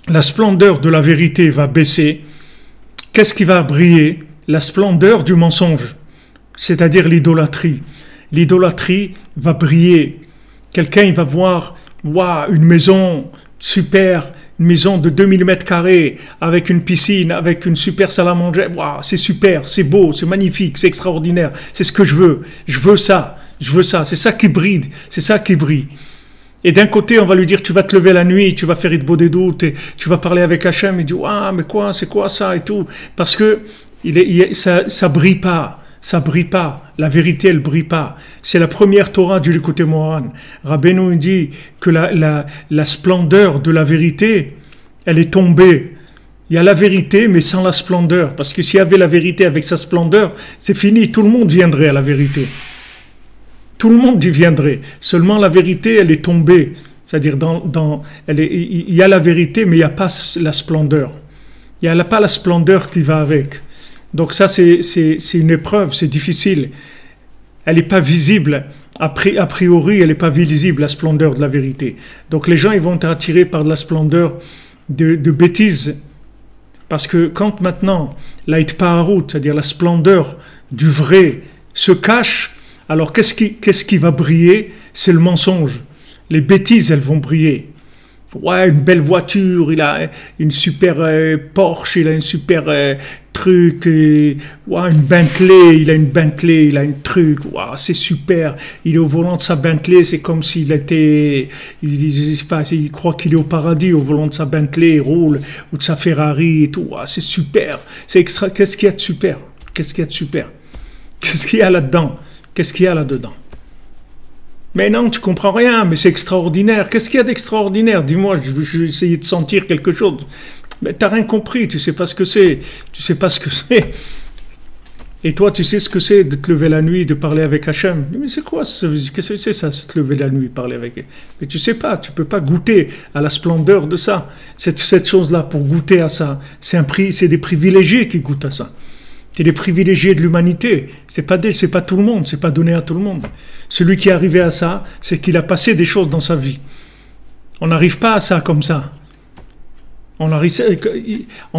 la splendeur de la vérité va baisser, qu'est-ce qui va briller? La splendeur du mensonge, c'est-à-dire l'idolâtrie. L'idolâtrie va briller. Quelqu'un il va voir une maison super, une maison de 2000 mètres carrés, avec une piscine, avec une super salle à manger. C'est super, c'est beau, c'est magnifique, c'est extraordinaire. C'est ce que je veux. Je veux ça. C'est ça qui brille. C'est ça qui brille. Et d'un côté, on va lui dire, tu vas te lever la nuit, tu vas faire Hitbo des doutes, et tu vas parler avec Hachem. Il dit, mais quoi, c'est quoi ça et tout. Parce que ça brille pas. Ça brille pas. La vérité, elle brille pas. C'est la première Torah du Likutei Moharan. Rabbeinu dit que la splendeur de la vérité, elle est tombée. Il y a la vérité, mais sans la splendeur. Parce que s'il y avait la vérité avec sa splendeur, c'est fini. Tout le monde viendrait à la vérité. Tout le monde y viendrait. Seulement la vérité, elle est tombée. C'est-à-dire, il y a la vérité, mais il n'y a pas la splendeur. Il n'y a pas la splendeur qui va avec. Donc ça, c'est une épreuve, c'est difficile. Elle n'est pas visible. A priori, elle n'est pas visible, la splendeur de la vérité. Donc les gens, ils vont être attirés par de la splendeur de bêtises. Parce que quand maintenant, l'Aït-Paharut, c'est-à-dire la splendeur du vrai, se cache, alors qu'est-ce qui va briller? C'est le mensonge. Les bêtises, elles vont briller. Ouais, une belle voiture, il a une super Porsche, il a une super truc, ouais, une Bentley, il a une truc, ouais, c'est super. Il est au volant de sa Bentley, c'est comme s'il était, il croit qu'il est au paradis au volant de sa Bentley, il roule, ou de sa Ferrari et tout, ouais, c'est super. C'est extra. Qu'est-ce qu'il y a de super? Qu'est-ce qu'il y a de super? Qu'est-ce qu'il y a là-dedans? Qu'est-ce qu'il y a là-dedans? Mais non, tu comprends rien, mais c'est extraordinaire. Qu'est-ce qu'il y a d'extraordinaire? Dis-moi, je vais essayer de sentir quelque chose. Mais t'as rien compris, tu sais pas ce que c'est. Tu sais pas ce que c'est. Et toi, tu sais ce que c'est de te lever la nuit, de parler avec Hachem. Mais c'est quoi? Qu'est-ce que c'est ça, se lever la nuit, parler avec elle? Mais tu sais pas, tu peux pas goûter à la splendeur de ça. Cette chose-là, pour goûter à ça, c'est des privilégiés qui goûtent à ça. C'est les privilégiés de l'humanité. C'est pas tout le monde, c'est pas donné à tout le monde. Celui qui est arrivé à ça, c'est qu'il a passé des choses dans sa vie. On n'arrive pas à ça comme ça. On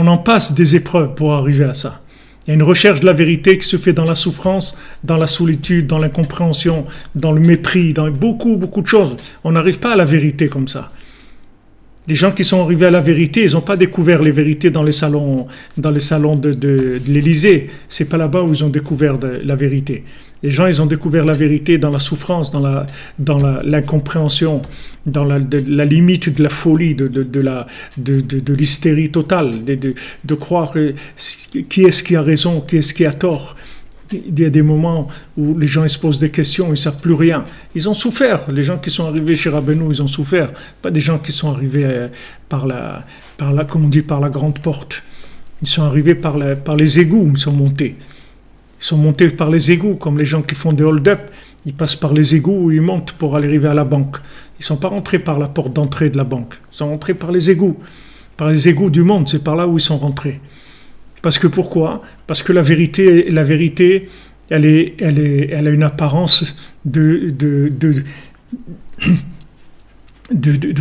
en passe des épreuves pour arriver à ça. Il y a une recherche de la vérité qui se fait dans la souffrance, dans la solitude, dans l'incompréhension, dans le mépris, dans beaucoup, beaucoup de choses. On n'arrive pas à la vérité comme ça. Les gens qui sont arrivés à la vérité, ils n'ont pas découvert les vérités dans les salons de l'Élysée. C'est pas là-bas où ils ont découvert la vérité. Les gens, ils ont découvert la vérité dans la souffrance, dans l'incompréhension, dans la limite de la folie, de l'hystérie totale, de croire qui est-ce qui a raison, qui est-ce qui a tort. Il y a des moments où les gens ils se posent des questions, ils ne savent plus rien. Ils ont souffert. Les gens qui sont arrivés chez Rabbeinu, ils ont souffert. Pas des gens qui sont arrivés par la grande porte. Ils sont arrivés par les égouts, ils sont montés. Ils sont montés par les égouts, comme les gens qui font des hold-up. Ils passent par les égouts, ils montent pour arriver à la banque. Ils ne sont pas rentrés par la porte d'entrée de la banque. Ils sont rentrés par les égouts. Par les égouts du monde, c'est par là où ils sont rentrés. Parce que pourquoi? Parce que la vérité, elle a une apparence de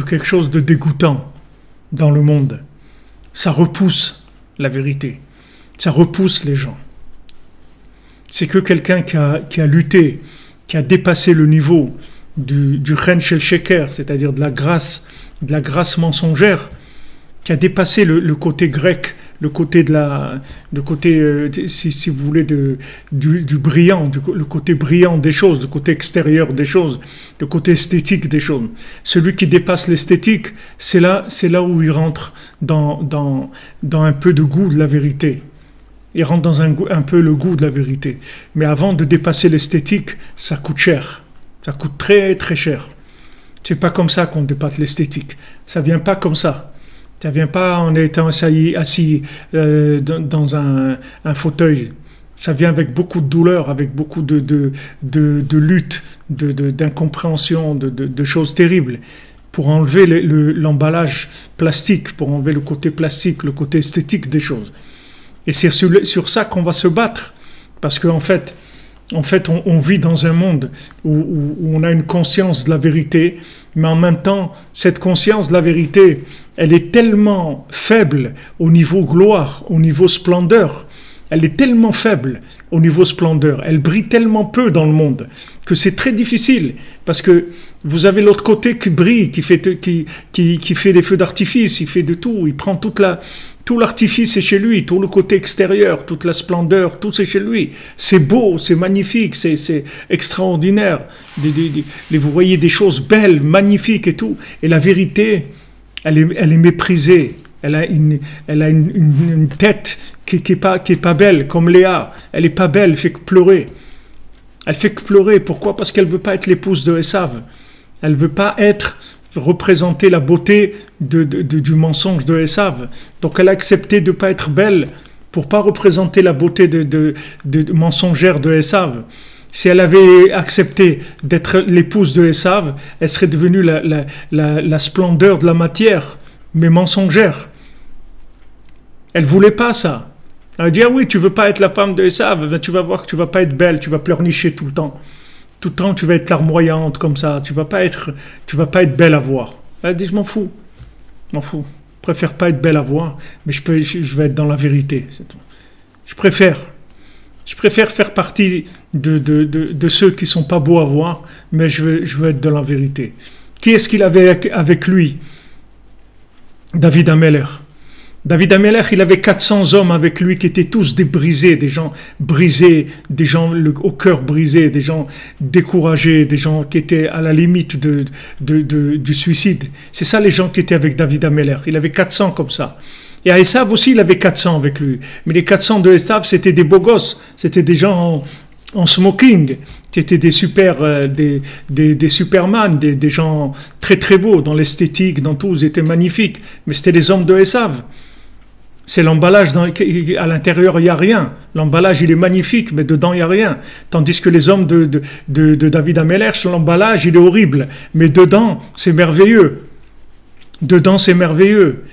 quelque chose de dégoûtant dans le monde. Ça repousse la vérité. Ça repousse les gens. C'est que quelqu'un qui a lutté, qui a dépassé le niveau du Chen Shel Sheker, c'est-à-dire de la grâce mensongère, qui a dépassé le côté grec, le côté si vous voulez, du brillant, le côté brillant des choses, le côté extérieur des choses, le côté esthétique des choses. Celui qui dépasse l'esthétique, c'est là où il rentre dans un peu de goût de la vérité. Il rentre dans un peu le goût de la vérité. Mais avant de dépasser l'esthétique, ça coûte cher. Ça coûte très très cher. C'est pas comme ça qu'on dépasse l'esthétique. Ça vient pas comme ça. Ça ne vient pas en étant assis dans un fauteuil. Ça vient avec beaucoup de douleur, avec beaucoup de lutte, d'incompréhension, de choses terribles, pour enlever l'emballage plastique, pour enlever le côté plastique, le côté esthétique des choses. Et c'est sur ça qu'on va se battre. Parce qu'en fait, on vit dans un monde où on a une conscience de la vérité, mais en même temps, cette conscience de la vérité, elle est tellement faible au niveau gloire, au niveau splendeur. Elle est tellement faible au niveau splendeur. Elle brille tellement peu dans le monde que c'est très difficile. Parce que vous avez l'autre côté qui brille, qui fait des feux d'artifice, il fait de tout. Il prend tout l'artifice est chez lui, tout le côté extérieur, toute la splendeur, tout c'est chez lui. C'est beau, c'est magnifique, c'est extraordinaire. Vous voyez des choses belles, magnifiques et tout. Et la vérité, elle est méprisée. Elle a une tête qui est pas belle, comme Léa. Elle est pas belle, elle fait que pleurer. Elle fait que pleurer. Pourquoi? Parce qu'elle veut pas être l'épouse de Esav. Elle veut pas représenter la beauté du mensonge de Esav. Donc elle a accepté de ne pas être belle pour pas représenter la beauté de mensongère de Esav. Si elle avait accepté d'être l'épouse de Esav, elle serait devenue la splendeur de la matière, mais mensongère. Elle voulait pas ça. Elle a dit, ah oui, tu veux pas être la femme de Esav, ben, tu vas voir que tu vas pas être belle, tu vas pleurnicher tout le temps. Tout le temps, tu vas être larmoyante comme ça, tu vas pas être belle à voir. Elle a dit, je m'en fous. Je m'en fous. Je préfère pas être belle à voir, mais je vais être dans la vérité. C'est tout. Je préfère faire partie de ceux qui sont pas beaux à voir, mais je veux être dans la vérité. Qui est-ce qu'il avait avec lui? David Ameller. David Ameller, il avait 400 hommes avec lui qui étaient tous des brisés, des gens brisés, des gens au cœur brisé, des gens découragés, des gens qui étaient à la limite du suicide. C'est ça les gens qui étaient avec David Ameller. Il avait 400 comme ça. Et à Esav aussi, il avait 400 avec lui. Mais les 400 de Esav, c'était des beaux gosses. C'était des gens en smoking. C'était des des Superman, des gens très très beaux dans l'esthétique, dans tout. Ils étaient magnifiques. Mais c'était les hommes de Esav. C'est l'emballage, à l'intérieur il n'y a rien. L'emballage il est magnifique, mais dedans il n'y a rien. Tandis que les hommes de David Ameller, l'emballage il est horrible, mais dedans c'est merveilleux. Dedans c'est merveilleux.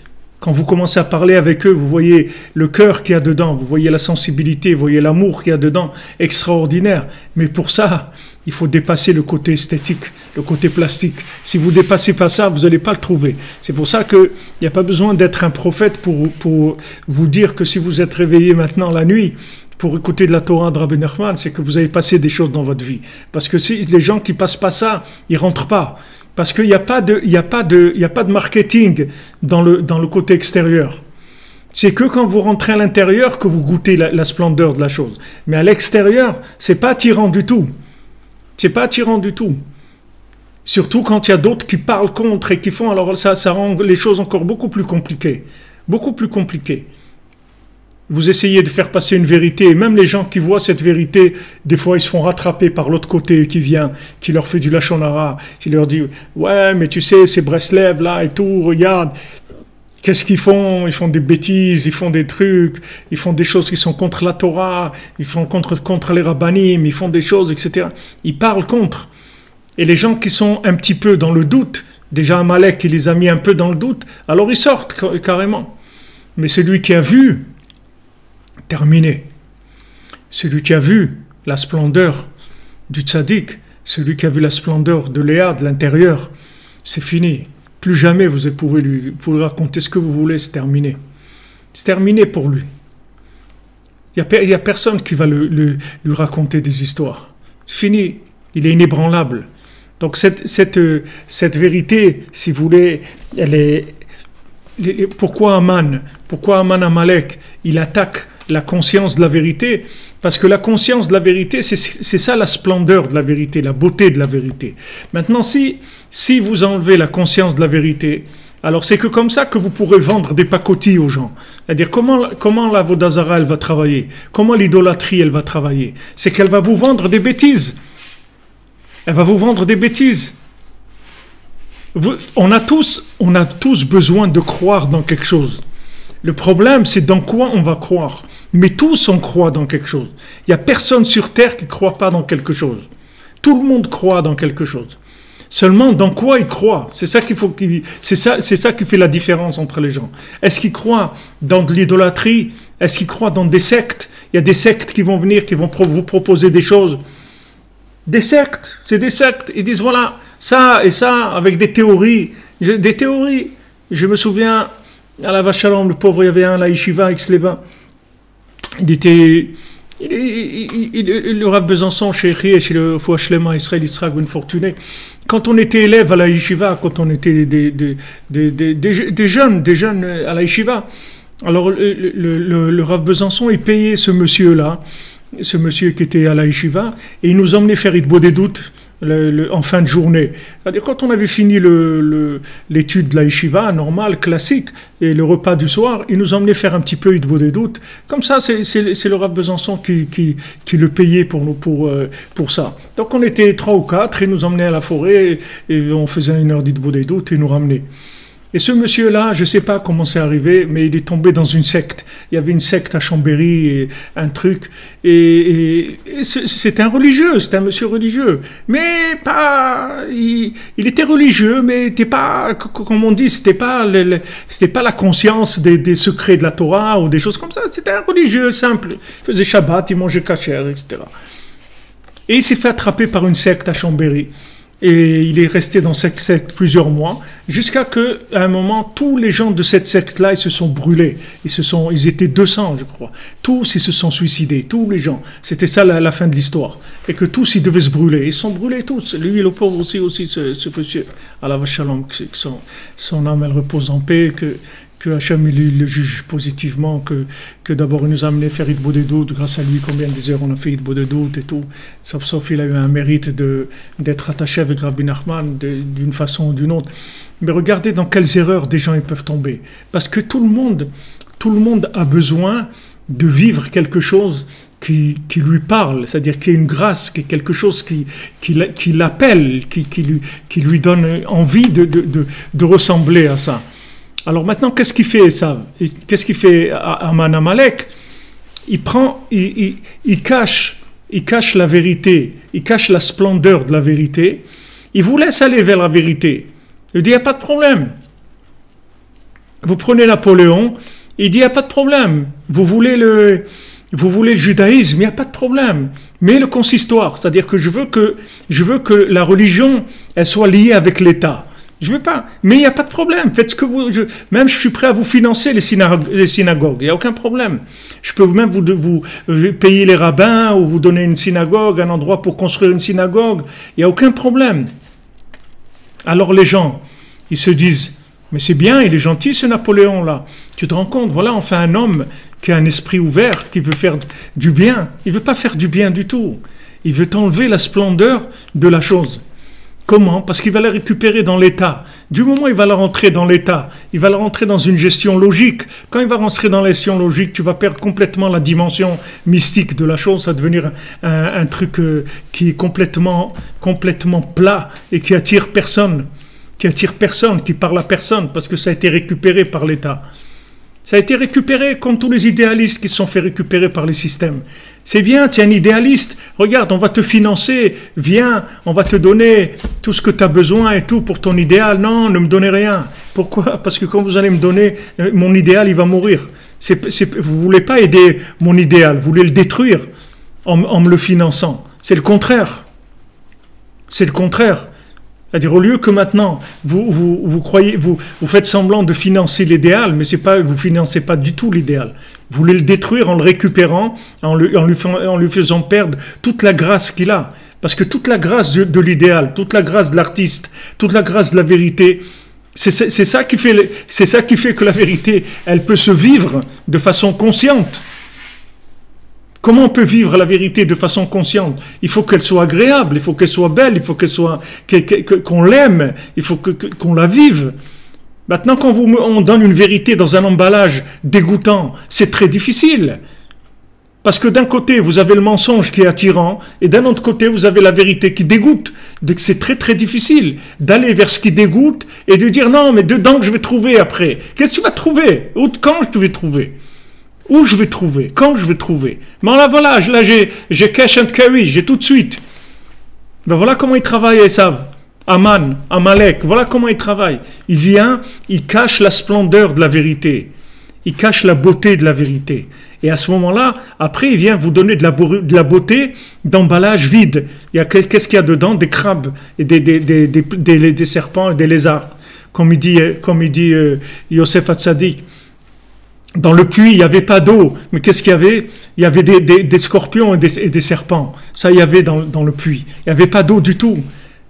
Quand vous commencez à parler avec eux, vous voyez le cœur qu'il y a dedans, vous voyez la sensibilité, vous voyez l'amour qu'il y a dedans, extraordinaire. Mais pour ça, il faut dépasser le côté esthétique, le côté plastique. Si vous ne dépassez pas ça, vous n'allez pas le trouver. C'est pour ça qu'il n'y a pas besoin d'être un prophète pour vous dire que si vous êtes réveillé maintenant la nuit, pour écouter de la Torah de Rabbi Nachman, c'est que vous avez passé des choses dans votre vie. Parce que si les gens qui passent pas ça, ils rentrent pas. Parce qu'il n'y a pas de marketing dans le côté extérieur. C'est que quand vous rentrez à l'intérieur que vous goûtez la splendeur de la chose. Mais à l'extérieur, c'est pas attirant du tout. C'est pas attirant du tout. Surtout quand il y a d'autres qui parlent contre et qui font, alors ça rend les choses encore beaucoup plus compliquées. Beaucoup plus compliquées. Vous essayez de faire passer une vérité, et même les gens qui voient cette vérité, des fois ils se font rattraper par l'autre côté qui vient, qui leur fait du lachon hara, qui leur dit « Ouais, mais tu sais, ces Breslev là et tout, regarde, qu'est-ce qu'ils font? Ils font des bêtises, ils font des trucs, ils font des choses qui sont contre la Torah, ils font contre les rabbanim, ils font des choses, etc. » Ils parlent contre. Et les gens qui sont un petit peu dans le doute, déjà Amalek il les a mis un peu dans le doute, alors ils sortent carrément. Mais celui qui a vu, terminé. Celui qui a vu la splendeur du tzaddik, celui qui a vu la splendeur de Léa, de l'intérieur, c'est fini. Plus jamais vous pouvez lui raconter ce que vous voulez, c'est terminé. C'est terminé pour lui. Il n'y a personne qui va lui raconter des histoires. C'est fini. Il est inébranlable. Donc cette vérité, si vous voulez, elle est... Pourquoi Aman Amalek, il attaque la conscience de la vérité? Parce que la conscience de la vérité, c'est ça la splendeur de la vérité, la beauté de la vérité. Maintenant, si vous enlevez la conscience de la vérité, alors c'est que comme ça que vous pourrez vendre des pacotilles aux gens. C'est-à-dire comment la Vodazara elle va travailler, comment l'idolâtrie elle va travailler. C'est qu'elle va vous vendre des bêtises. Elle va vous vendre des bêtises. On a tous besoin de croire dans quelque chose. Le problème, c'est dans quoi on va croire. Mais tous, on croit dans quelque chose. Il n'y a personne sur Terre qui ne croit pas dans quelque chose. Tout le monde croit dans quelque chose. Seulement, dans quoi il croit? C'est ça qui fait la différence entre les gens. Est-ce qu'ils croient dans de l'idolâtrie? Est-ce qu'ils croient dans des sectes? Il y a des sectes qui vont venir, qui vont vous proposer des choses. Des sectes, c'est des sectes. Ils disent, voilà, ça et ça, avec des théories. Des théories. Je me souviens, à la Vachalom, le pauvre, il y avait un, la Yeshiva, à Aix-les-Bains. Le Rav Besançon, chez le Fouachlema, Israël Yitzhak Ben Fortuné, quand on était élève à la Yeshiva, quand on était des jeunes à la Yeshiva, alors le Rav Besançon, il payait ce monsieur-là, ce monsieur qui était à la Yeshiva, et il nous emmenait faire Hitbo des doutes en fin de journée. C'est-à-dire quand on avait fini l'étude de la Yeshiva, normale, classique, et le repas du soir, il nous emmenait faire un petit peu Hitbo des doutes. Comme ça, c'est le Rav Besançon qui le payait pour ça. Donc on était 3 ou 4, il nous emmenait à la forêt, et on faisait 1 heure d'Hitbo des doutes, et il nous ramenait. Et ce monsieur-là, je ne sais pas comment c'est arrivé, mais il est tombé dans une secte. Il y avait une secte à Chambéry, et un truc. Et c'était un religieux, c'était un monsieur religieux. Mais pas... Il était religieux, mais c'était pas, comme on dit, c'était pas la conscience des secrets de la Torah ou des choses comme ça. C'était un religieux simple. Il faisait Shabbat, il mangeait kasher, etc. Et il s'est fait attraper par une secte à Chambéry. Et il est resté dans cette secte plusieurs mois, jusqu'à que, à un moment, tous les gens de cette secte-là, ils se sont brûlés. Ils étaient 200, je crois. Tous, ils se sont suicidés, tous les gens. C'était ça la fin de l'histoire. Et que tous, ils devaient se brûler. Ils se sont brûlés tous. Lui, le pauvre aussi ce monsieur. Allah Shalom, que son âme, elle repose en paix, que Hachem il le juge positivement, que d'abord il nous a amené à faire Hitbo de doute, grâce à lui combien des heures on a fait Hitbo de doute et tout, sauf il a eu un mérite d'être attaché avec Rabbi Nachman d'une façon ou d'une autre. Mais regardez dans quelles erreurs des gens ils peuvent tomber, parce que tout le monde a besoin de vivre quelque chose qui lui parle, c'est-à-dire qu'il y a une grâce, qui est quelque chose qui l'appelle, qui lui donne envie de ressembler à ça. Alors maintenant, qu'est-ce qu'il fait ça? Qu'est-ce qu'il fait Aman Amalek? Il cache la vérité, il cache la splendeur de la vérité, il vous laisse aller vers la vérité. Il dit, il n'y a pas de problème. Vous prenez Napoléon, il dit, il n'y a pas de problème. Vous voulez le judaïsme, il n'y a pas de problème. Mais le consistoire, c'est-à-dire que je veux que la religion, elle soit liée avec l'État. Je veux pas, mais il n'y a pas de problème. Faites ce que même je suis prêt à vous financer les synagogues. Il n'y a aucun problème. Je peux même vous payer les rabbins ou vous donner une synagogue, un endroit pour construire une synagogue. Il n'y a aucun problème. Alors les gens, ils se disent, mais c'est bien, il est gentil ce Napoléon-là. Tu te rends compte, voilà, on fait un homme qui a un esprit ouvert, qui veut faire du bien. Il ne veut pas faire du bien du tout. Il veut enlever la splendeur de la chose. Comment? Parce qu'il va la récupérer dans l'État. Du moment où il va la rentrer dans l'État, il va la rentrer dans une gestion logique. Quand il va rentrer dans la gestion logique, tu vas perdre complètement la dimension mystique de la chose. Ça va devenir un truc qui est complètement plat et qui attire personne. Qui parle à personne, parce que ça a été récupéré par l'État. Ça a été récupéré comme tous les idéalistes qui se sont fait récupérer par les systèmes. C'est bien, tu es un idéaliste, regarde, on va te financer, viens, on va te donner tout ce que tu as besoin et tout pour ton idéal. Non, ne me donnez rien. Pourquoi? Parce que quand vous allez me donner, mon idéal, il va mourir. Vous ne voulez pas aider mon idéal, vous voulez le détruire en me le finançant. C'est le contraire. C'est le contraire. C'est-à-dire, au lieu que maintenant, vous faites semblant de financer l'idéal, mais vous ne financez pas du tout l'idéal. Vous voulez le détruire en le récupérant, en lui faisant perdre toute la grâce qu'il a. Parce que toute la grâce de l'idéal, toute la grâce de l'artiste, toute la grâce de la vérité, c'est ça qui fait que la vérité, elle peut se vivre de façon consciente. Comment on peut vivre la vérité de façon consciente? Il faut qu'elle soit agréable, il faut qu'elle soit belle, il faut qu'on l'aime, il faut qu'on la vive. Maintenant, quand on donne une vérité dans un emballage dégoûtant, c'est très difficile. Parce que d'un côté, vous avez le mensonge qui est attirant, et d'un autre côté, vous avez la vérité qui dégoûte. Donc c'est très très difficile d'aller vers ce qui dégoûte et de dire non, mais dedans que je vais trouver après. Qu'est-ce que tu vas trouver? Quand je vais trouver? Où je vais trouver? Quand je vais trouver? Mais là, voilà, là j'ai cash and carry, j'ai tout de suite. Ben voilà comment il travaille, Esav. Amalek, voilà comment il travaille. Il vient, il cache la splendeur de la vérité. Il cache la beauté de la vérité. Et à ce moment-là, après, il vient vous donner de la beauté d'emballage vide. Qu'est-ce qu'il y a dedans? Des crabes, et des serpents et des lézards. Comme il dit Yosef Hatzadik. Dans le puits, il n'y avait pas d'eau. Mais qu'est-ce qu'il y avait? Il y avait des scorpions et des serpents. Ça, il y avait dans le puits. Il n'y avait pas d'eau du tout.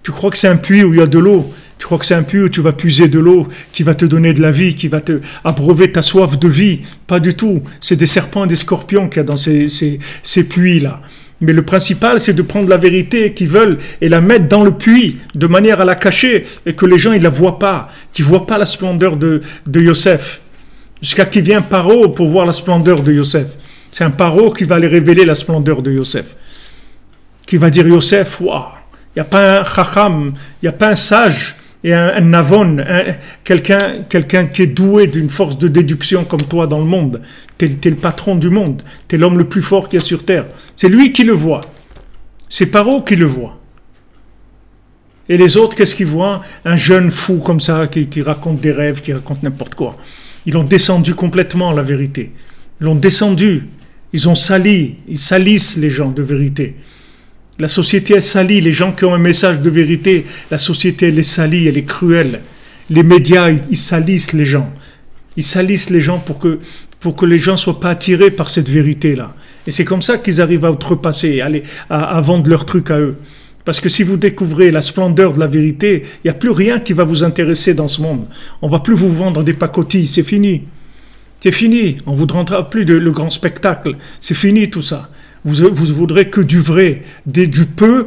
Tu crois que c'est un puits où il y a de l'eau? Tu crois que c'est un puits où tu vas puiser de l'eau qui va te donner de la vie, qui va te abreuver ta soif de vie? Pas du tout. C'est des serpents et des scorpions qu'il y a dans ces puits-là. Mais le principal, c'est de prendre la vérité qu'ils veulent et la mettre dans le puits, de manière à la cacher et que les gens ne la voient pas, qu'ils ne voient pas la splendeur de Yosef. Jusqu'à qu'il vienne Paro pour voir la splendeur de Yosef. C'est un Paro qui va aller révéler la splendeur de Yosef. Qui va dire Yosef, waouh, il n'y a pas un chacham, il n'y a pas un sage et un navon, quelqu'un qui est doué d'une force de déduction comme toi dans le monde. T'es le patron du monde, t'es l'homme le plus fort qu'il y a sur terre. C'est lui qui le voit. C'est Paro qui le voit. Et les autres, qu'est-ce qu'ils voient? Un jeune fou comme ça qui raconte des rêves, qui raconte n'importe quoi. Ils ont descendu complètement la vérité. Ils l'ont descendu. Ils ont sali. Ils salissent les gens de vérité. La société est salie. Les gens qui ont un message de vérité, la société elle est salie, elle est cruelle. Les médias, ils salissent les gens. Ils salissent les gens pour que les gens ne soient pas attirés par cette vérité-là. Et c'est comme ça qu'ils arrivent à outrepasser, à vendre leurs trucs à eux. Parce que si vous découvrez la splendeur de la vérité, il n'y a plus rien qui va vous intéresser dans ce monde. On ne va plus vous vendre des pacotilles, c'est fini. C'est fini, on ne vous rendra plus le grand spectacle. C'est fini tout ça. Vous voudrez que du vrai, du peu,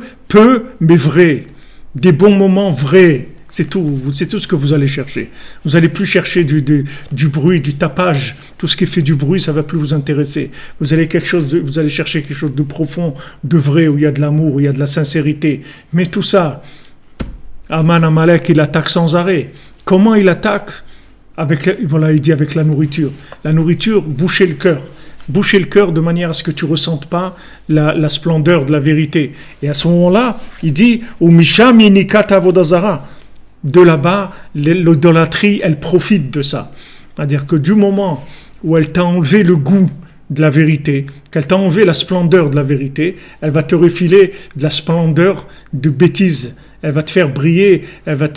mais vrai. Des bons moments vrais. C'est tout ce que vous allez chercher. Vous n'allez plus chercher du bruit, du tapage. Tout ce qui fait du bruit, ça ne va plus vous intéresser. Vous allez chercher quelque chose de profond, de vrai, où il y a de l'amour, où il y a de la sincérité. Mais tout ça, Aman Amalek, il attaque sans arrêt. Comment il attaque? Voilà, il dit avec la nourriture. La nourriture, boucher le cœur. Boucher le cœur de manière à ce que tu ne ressentes pas la splendeur de la vérité. Et à ce moment-là, il dit « Umisham yinikat avodazara » de là-bas, l'idolâtrie, elle profite de ça. C'est-à-dire que du moment où elle t'a enlevé le goût de la vérité, qu'elle t'a enlevé la splendeur de la vérité, elle va te refiler de la splendeur de bêtises. Elle va te faire briller, elle va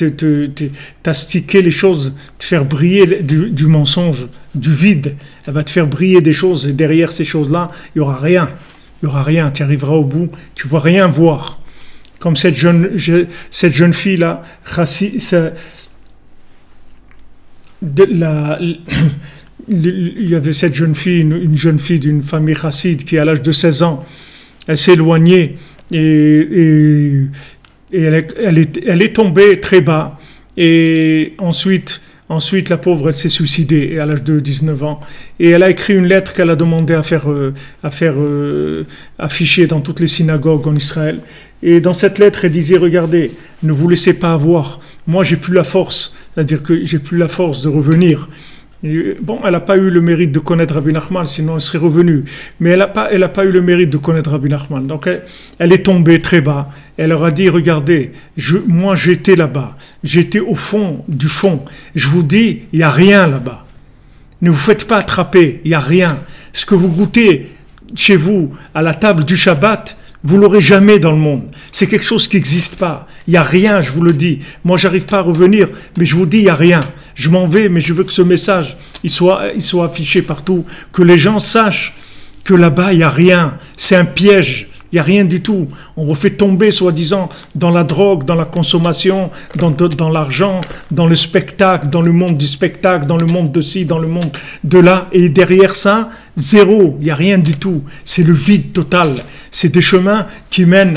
t'astiquer les choses, te faire briller du mensonge, du vide. Elle va te faire briller des choses et derrière ces choses-là, il n'y aura rien. Il n'y aura rien, tu arriveras au bout, tu ne vas rien voir. Comme cette jeune fille-là, il y avait cette jeune fille, une jeune fille d'une famille chasside qui, à l'âge de 16 ans, elle s'est éloignée et elle est tombée très bas. Et ensuite, la pauvre, elle s'est suicidée à l'âge de 19 ans. Et elle a écrit une lettre qu'elle a demandé à faire afficher dans toutes les synagogues en Israël. Et dans cette lettre, elle disait, regardez, ne vous laissez pas avoir. Moi, j'ai plus la force. C'est-à-dire que j'ai plus la force de revenir. Et bon, elle n'a pas eu le mérite de connaître Rabbi Nachman, sinon elle serait revenue. Mais elle n'a pas eu le mérite de connaître Rabbi Nachman. Donc, elle est tombée très bas. Elle leur a dit, regardez, moi, j'étais là-bas. J'étais au fond du fond. Je vous dis, il n'y a rien là-bas. Ne vous faites pas attraper, il n'y a rien. Ce que vous goûtez chez vous, à la table du Shabbat, vous l'aurez jamais dans le monde. C'est quelque chose qui n'existe pas. Il n'y a rien, je vous le dis. Moi, j'arrive pas à revenir, mais je vous dis, il n'y a rien. Je m'en vais, mais je veux que ce message, il soit affiché partout. Que les gens sachent que là-bas, il n'y a rien. C'est un piège. Il n'y a rien du tout. On vous fait tomber, soi-disant, dans la drogue, dans la consommation, dans l'argent, dans le spectacle, dans le monde du spectacle, dans le monde de ci, dans le monde de là. Et derrière ça, zéro. Il n'y a rien du tout. C'est le vide total. C'est des chemins qui mènent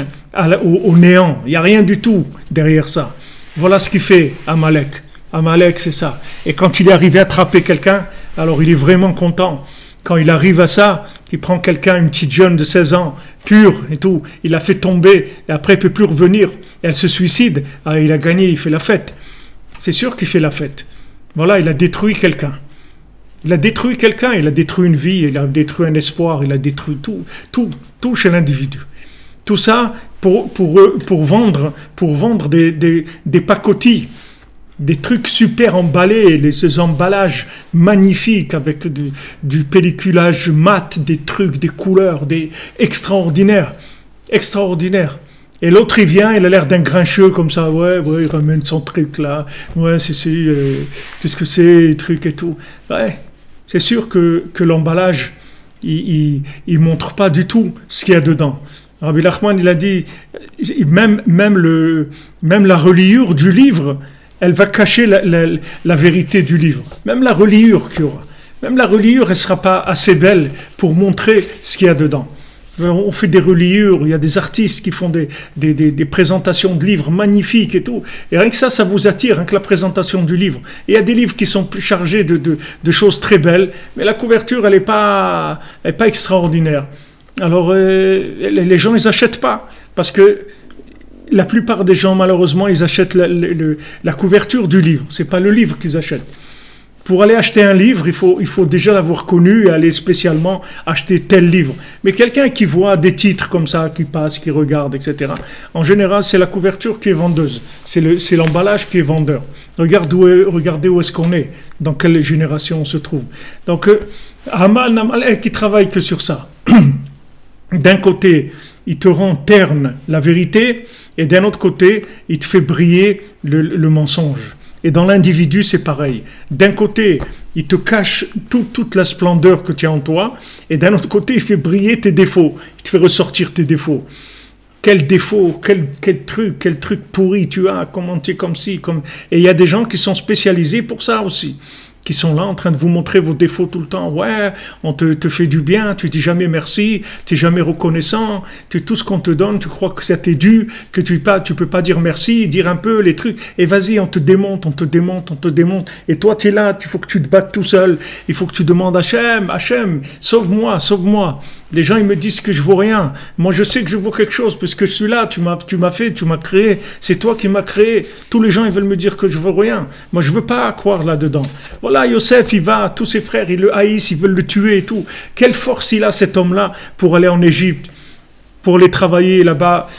au néant. Il n'y a rien du tout derrière ça. Voilà ce qu'il fait Amalek. Amalek, c'est ça. Et quand il est arrivé à attraper quelqu'un, alors il est vraiment content. Quand il arrive à ça, il prend quelqu'un, une petite jeune de 16 ans, pure et tout, il la fait tomber, et après il ne peut plus revenir, elle se suicide, ah, il a gagné, il fait la fête. C'est sûr qu'il fait la fête. Voilà, il a détruit quelqu'un. Il a détruit quelqu'un, il a détruit une vie, il a détruit un espoir, il a détruit tout chez l'individu. Tout ça pour vendre des pacotilles. Des trucs super emballés, ces emballages magnifiques avec du pelliculage mat, des trucs, des couleurs, des extraordinaires. Et l'autre, il vient, il a l'air d'un grincheux comme ça, ouais, il ramène son truc là, ouais, qu'est-ce que c'est, les trucs et tout. Ouais, c'est sûr que l'emballage, il montre pas du tout ce qu'il y a dedans. Rabbi Nachman, il a dit, même la reliure du livre, elle va cacher la vérité du livre. Même la reliure qu'il y aura. Même la reliure, elle ne sera pas assez belle pour montrer ce qu'il y a dedans. On fait des reliures, il y a des artistes qui font des présentations de livres magnifiques et tout. Et rien que ça vous attire, rien que la présentation du livre. Et il y a des livres qui sont plus chargés de choses très belles, mais la couverture, elle n'est pas extraordinaire. Alors, les gens, ils n'achètent pas, parce que la plupart des gens, malheureusement, ils achètent la couverture du livre. C'est pas le livre qu'ils achètent. Pour aller acheter un livre, il faut déjà l'avoir connu et aller spécialement acheter tel livre. Mais quelqu'un qui voit des titres comme ça, qui passe, qui regarde, etc. En général, c'est la couverture qui est vendeuse. C'est l'emballage qui est vendeur. Regardez où est-ce qu'on est, dans quelle génération on se trouve. Donc, Haman Namalek qui travaille que sur ça. D'un côté, il te rend terne la vérité, et d'un autre côté, il te fait briller le mensonge. Et dans l'individu, c'est pareil. D'un côté, il te cache toute la splendeur que tu as en toi, et d'un autre côté, il fait briller tes défauts. Il te fait ressortir tes défauts. Quel défaut, quel truc pourri tu as, comment tu es comme ci, comme... Et il y a des gens qui sont spécialisés pour ça aussi, qui sont là en train de vous montrer vos défauts tout le temps. Ouais, on te fait du bien, tu dis jamais merci, tu n'es jamais reconnaissant, tout ce qu'on te donne, tu crois que ça t'est dû, que tu peux pas dire merci, dire un peu les trucs, et vas-y, on te démonte. Et toi, tu es là, il faut que tu te battes tout seul, il faut que tu demandes Hachem, sauve-moi. Les gens, ils me disent que je vaux rien. Moi, je sais que je vaux quelque chose, parce que je suis là, tu m'as créé, c'est toi qui m'as créé. Tous les gens, ils veulent me dire que je vaux rien. Moi, je veux pas croire là-dedans. Voilà, Yosef, il va, tous ses frères, ils le haïssent, ils veulent le tuer et tout. Quelle force il a, cet homme-là, pour aller en Égypte, pour aller travailler là-bas,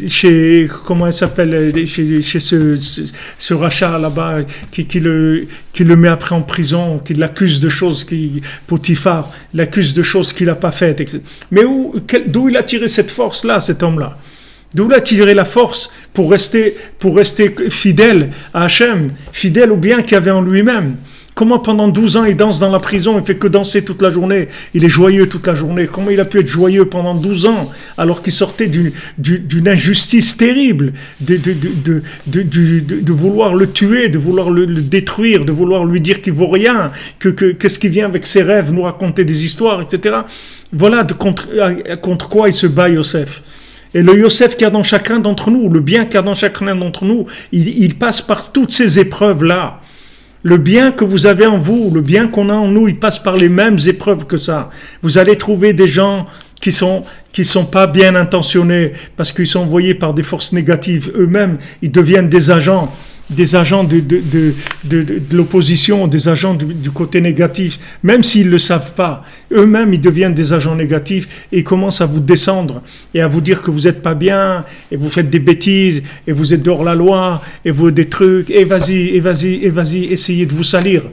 chez, comment il s'appelle, chez ce rachat là-bas, qui le met après en prison, qui l'accuse de choses, Potiphar, l'accuse de choses qu'il n'a pas faites, etc. Mais d'où il a tiré cette force-là, cet homme-là? D'où il a tiré la force pour rester fidèle à Hachem, fidèle au bien qu'il y avait en lui-même? Comment pendant 12 ans il danse dans la prison, il fait que danser toute la journée, il est joyeux toute la journée? Comment il a pu être joyeux pendant 12 ans alors qu'il sortait d'une injustice terrible, de vouloir le tuer, de vouloir le détruire, de vouloir lui dire qu'il vaut rien, qu'est-ce qui vient avec ses rêves, nous raconter des histoires, etc. Voilà contre quoi il se bat, Yosef. Et le Yosef qu'il y a dans chacun d'entre nous, le bien qu'il y a dans chacun d'entre nous, il passe par toutes ces épreuves-là. Le bien que vous avez en vous, le bien qu'on a en nous, il passe par les mêmes épreuves que ça. Vous allez trouver des gens qui sont pas bien intentionnés parce qu'ils sont envoyés par des forces négatives. Eux-mêmes, ils deviennent des agents de l'opposition, des agents du côté négatif, même s'ils ne le savent pas. Eux-mêmes, ils deviennent des agents négatifs et ils commencent à vous descendre et à vous dire que vous n'êtes pas bien et vous faites des bêtises et vous êtes hors la loi et vous des trucs et vas-y, essayez de vous salir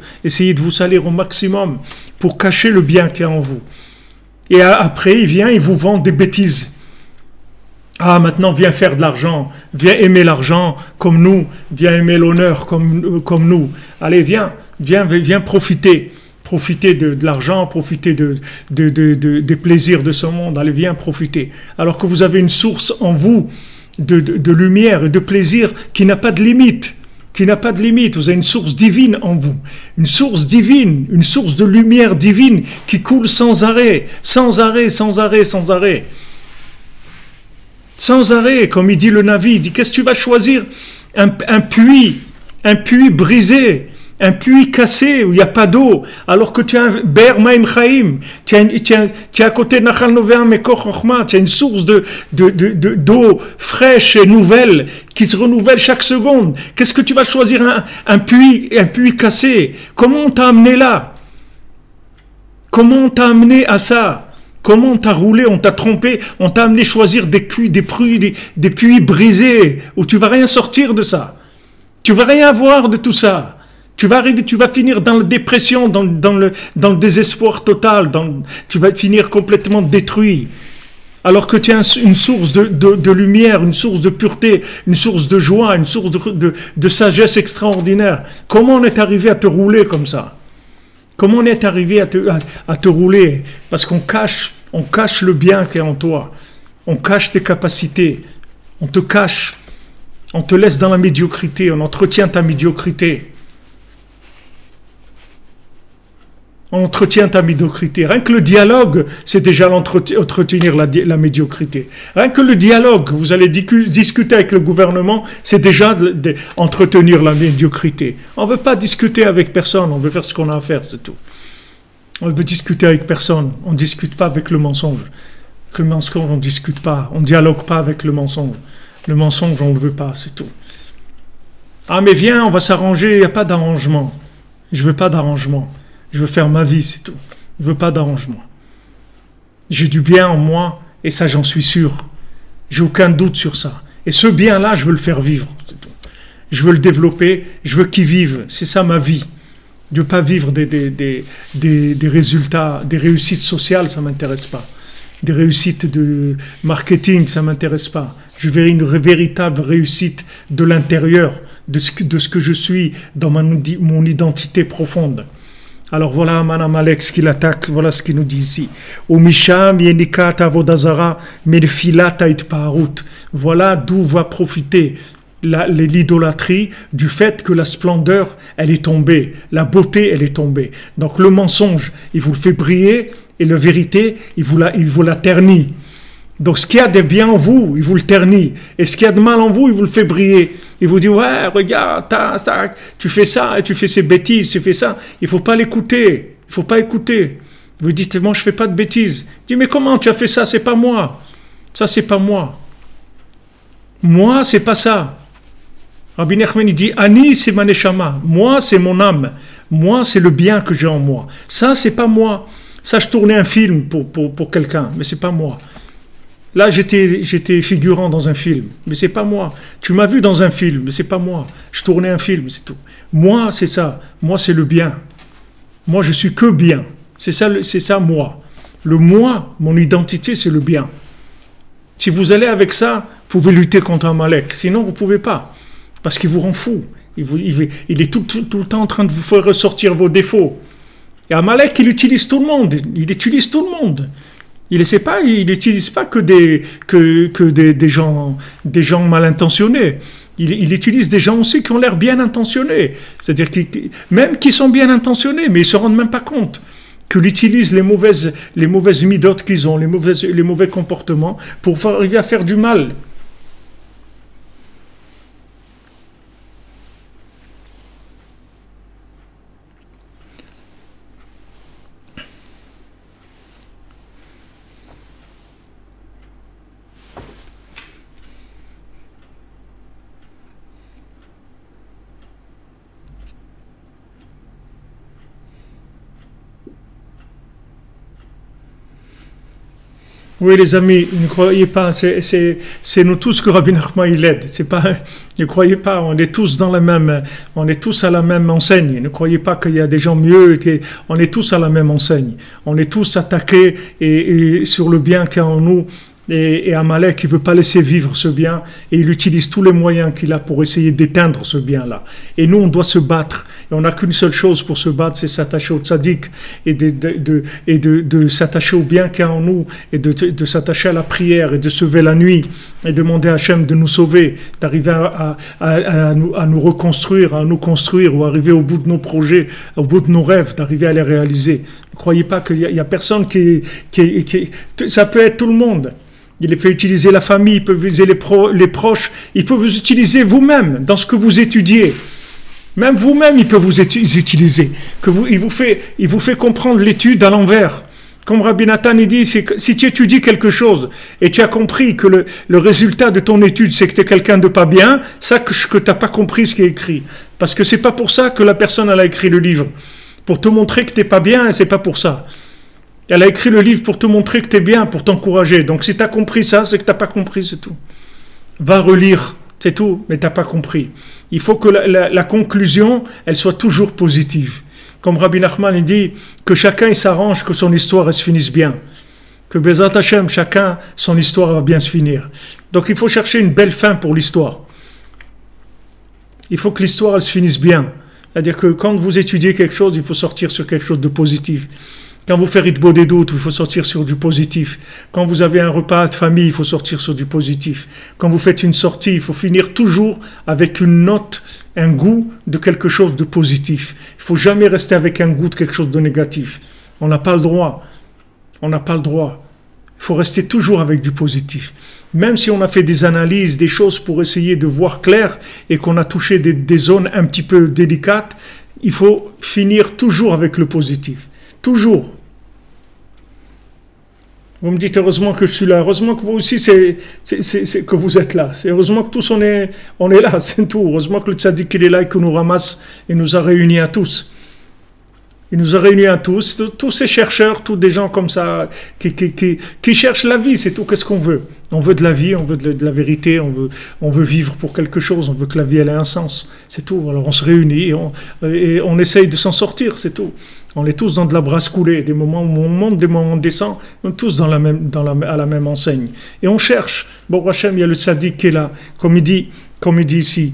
au maximum pour cacher le bien qu'il y a en vous. Et après, il vous vend des bêtises. Ah, maintenant, viens faire de l'argent, viens aimer l'argent comme nous, viens aimer l'honneur comme nous. Allez, viens profiter de l'argent, profiter des plaisirs de ce monde. Allez, viens profiter. Alors que vous avez une source en vous de lumière et de plaisir qui n'a pas de limite. Vous avez une source divine en vous, une source divine, une source de lumière divine qui coule sans arrêt, comme il dit le Navi. Il dit, qu'est-ce que tu vas choisir? Un puits brisé, un puits cassé où il n'y a pas d'eau, alors que tu as un Ber Maim Chaim, tu es à côté de Nachal Novea Mekor Chochma, tu as une source d'eau fraîche et nouvelle qui se renouvelle chaque seconde. Qu'est-ce que tu vas choisir? Un puits cassé? Comment on t'a amené là? Comment on t'a amené à ça? Comment on t'a roulé, on t'a trompé, on t'a amené choisir des puits brisés où tu vas rien sortir de ça. Tu vas rien avoir de tout ça. Tu vas finir dans la dépression, dans le désespoir total, tu vas finir complètement détruit. Alors que tu as une source de lumière, une source de pureté, une source de joie, une source de sagesse extraordinaire. Comment on est arrivé à te rouler comme ça? Comment on est arrivé à te rouler? Parce qu'on cache le bien qui est en toi. On cache tes capacités. On te cache. On te laisse dans la médiocrité. On entretient ta médiocrité. On entretient ta médiocrité. Rien que le dialogue, c'est déjà entretenir la médiocrité. Rien que le dialogue, vous allez discuter avec le gouvernement, c'est déjà entretenir la médiocrité. On ne veut pas discuter avec personne, on veut faire ce qu'on a à faire, c'est tout. On veut discuter avec personne, on ne discute pas avec le mensonge. Avec le mensonge, on ne discute pas, on ne dialogue pas avec le mensonge. Le mensonge, on ne le veut pas, c'est tout. Ah mais viens, on va s'arranger, il n'y a pas d'arrangement. Je veux pas d'arrangement. Je veux faire ma vie, c'est tout. Je veux pas d'arrangement. J'ai du bien en moi, et ça j'en suis sûr. J'ai aucun doute sur ça. Et ce bien-là, je veux le faire vivre, c'est tout. Je veux le développer, je veux qu'il vive. C'est ça ma vie. De ne pas vivre des résultats, des réussites sociales, ça ne m'intéresse pas. Des réussites de marketing, ça ne m'intéresse pas. Je veux une véritable réussite de l'intérieur, de ce que je suis dans mon identité profonde. Alors voilà Madame Alex qui l'attaque, voilà ce qu'il nous dit ici. Voilà d'où va profiter l'idolâtrie du fait que la splendeur, elle est tombée, la beauté, elle est tombée. Donc le mensonge, il vous le fait briller, et la vérité, il vous la ternit. Donc ce qu'il y a de bien en vous, il vous le ternit. Et ce qu'il y a de mal en vous, il vous le fait briller. Il vous dit, ouais, regarde, tu fais ça, tu fais ces bêtises, tu fais ça. Il ne faut pas l'écouter. Il ne faut pas écouter. Vous dites, moi, je ne fais pas de bêtises. Il dit, mais comment tu as fait ça? C'est pas moi. Ça, c'est pas moi. Moi, c'est pas ça. Rabbi Nachman, il dit, Ani, c'est ma neshama. Moi, c'est mon âme. Moi, c'est le bien que j'ai en moi. Ça, c'est pas moi. Ça, je tournais un film pour quelqu'un, mais c'est pas moi. Là, j'étais figurant dans un film, mais c'est pas moi. Tu m'as vu dans un film, mais c'est pas moi. Je tournais un film, c'est tout. Moi, c'est ça. Moi, c'est le bien. Moi, je suis que bien. C'est ça, moi. Le moi, mon identité, c'est le bien. Si vous allez avec ça, vous pouvez lutter contre un Amalek. Sinon, vous ne pouvez pas. Parce qu'il vous rend fou. Il est tout le temps en train de vous faire ressortir vos défauts. Et Amalek, il utilise tout le monde. Il utilise tout le monde. Il n'utilise pas que des gens mal intentionnés. Il utilise des gens aussi qui ont l'air bien intentionnés. C'est-à-dire même qui sont bien intentionnés, mais ils ne se rendent même pas compte qu'il utilise les mauvaises midotes qu'ils ont, les mauvais comportements pour arriver à faire du mal. Oui, les amis, ne croyez pas, c'est nous tous que Rabbi Nachman il aide. C'est pas, ne croyez pas, on est tous on est tous à la même enseigne. Ne croyez pas qu'il y a des gens mieux, on est tous à la même enseigne. On est tous attaqués et sur le bien qu'il y a en nous. Et Amalek, il ne veut pas laisser vivre ce bien et il utilise tous les moyens qu'il a pour essayer d'éteindre ce bien-là. Et nous, on doit se battre. Et on n'a qu'une seule chose pour se battre, c'est s'attacher au tzaddik et de s'attacher au bien qu'il y a en nous et de s'attacher à la prière et de se lever la nuit et demander à Hachem de nous sauver, d'arriver à nous reconstruire, à nous construire ou arriver au bout de nos projets, au bout de nos rêves, d'arriver à les réaliser. Ne croyez pas qu'il y a personne ça peut être tout le monde. Il peut utiliser la famille, il peut utiliser les proches, il peut vous utiliser vous-même dans ce que vous étudiez. Même vous-même, il peut vous utiliser. Il vous fait comprendre l'étude à l'envers. Comme Rabbi Nathan il dit, si tu étudies quelque chose et tu as compris que le résultat de ton étude, c'est que tu es quelqu'un de pas bien, ça que tu n'as pas compris ce qui est écrit. Parce que c'est pas pour ça que la personne elle a écrit le livre. Pour te montrer que tu n'es pas bien, et c'est pas pour ça. Elle a écrit le livre pour te montrer que tu es bien, pour t'encourager. Donc si tu as compris ça, c'est que tu n'as pas compris, c'est tout. Va relire, c'est tout, mais tu n'as pas compris. Il faut que la conclusion, elle soit toujours positive. Comme Rabbi Nachman il dit, que chacun il s'arrange, que son histoire elle se finisse bien. Que Bezat Hashem, chacun, son histoire va bien se finir. Donc il faut chercher une belle fin pour l'histoire. Il faut que l'histoire elle se finisse bien. C'est-à-dire que quand vous étudiez quelque chose, il faut sortir sur quelque chose de positif. Quand vous faites Ritbo des doutes, il faut sortir sur du positif. Quand vous avez un repas de famille, il faut sortir sur du positif. Quand vous faites une sortie, il faut finir toujours avec une note, un goût de quelque chose de positif. Il ne faut jamais rester avec un goût de quelque chose de négatif. On n'a pas le droit. On n'a pas le droit. Il faut rester toujours avec du positif. Même si on a fait des analyses, des choses pour essayer de voir clair et qu'on a touché des zones un petit peu délicates, il faut finir toujours avec le positif. Toujours. Vous me dites heureusement que je suis là, heureusement que vous aussi que vous êtes là. C'est heureusement que tous on est là, c'est tout. Heureusement que le tzaddik il est là et qu'il nous ramasse et nous a réunis à tous. Il nous a réunis à tous ces chercheurs, tous des gens comme ça, qui cherchent la vie, c'est tout, qu'est-ce qu'on veut? On veut de la vie, on veut de la vérité, on veut vivre pour quelque chose, on veut que la vie elle ait un sens, c'est tout. Alors on se réunit et on essaye de s'en sortir, c'est tout. On est tous dans de la brasse coulée, des moments où on monte, des moments où on descend, on est tous à la même enseigne. Et on cherche. Bon, Hachem, il y a le tzaddik qui est là, comme il dit ici,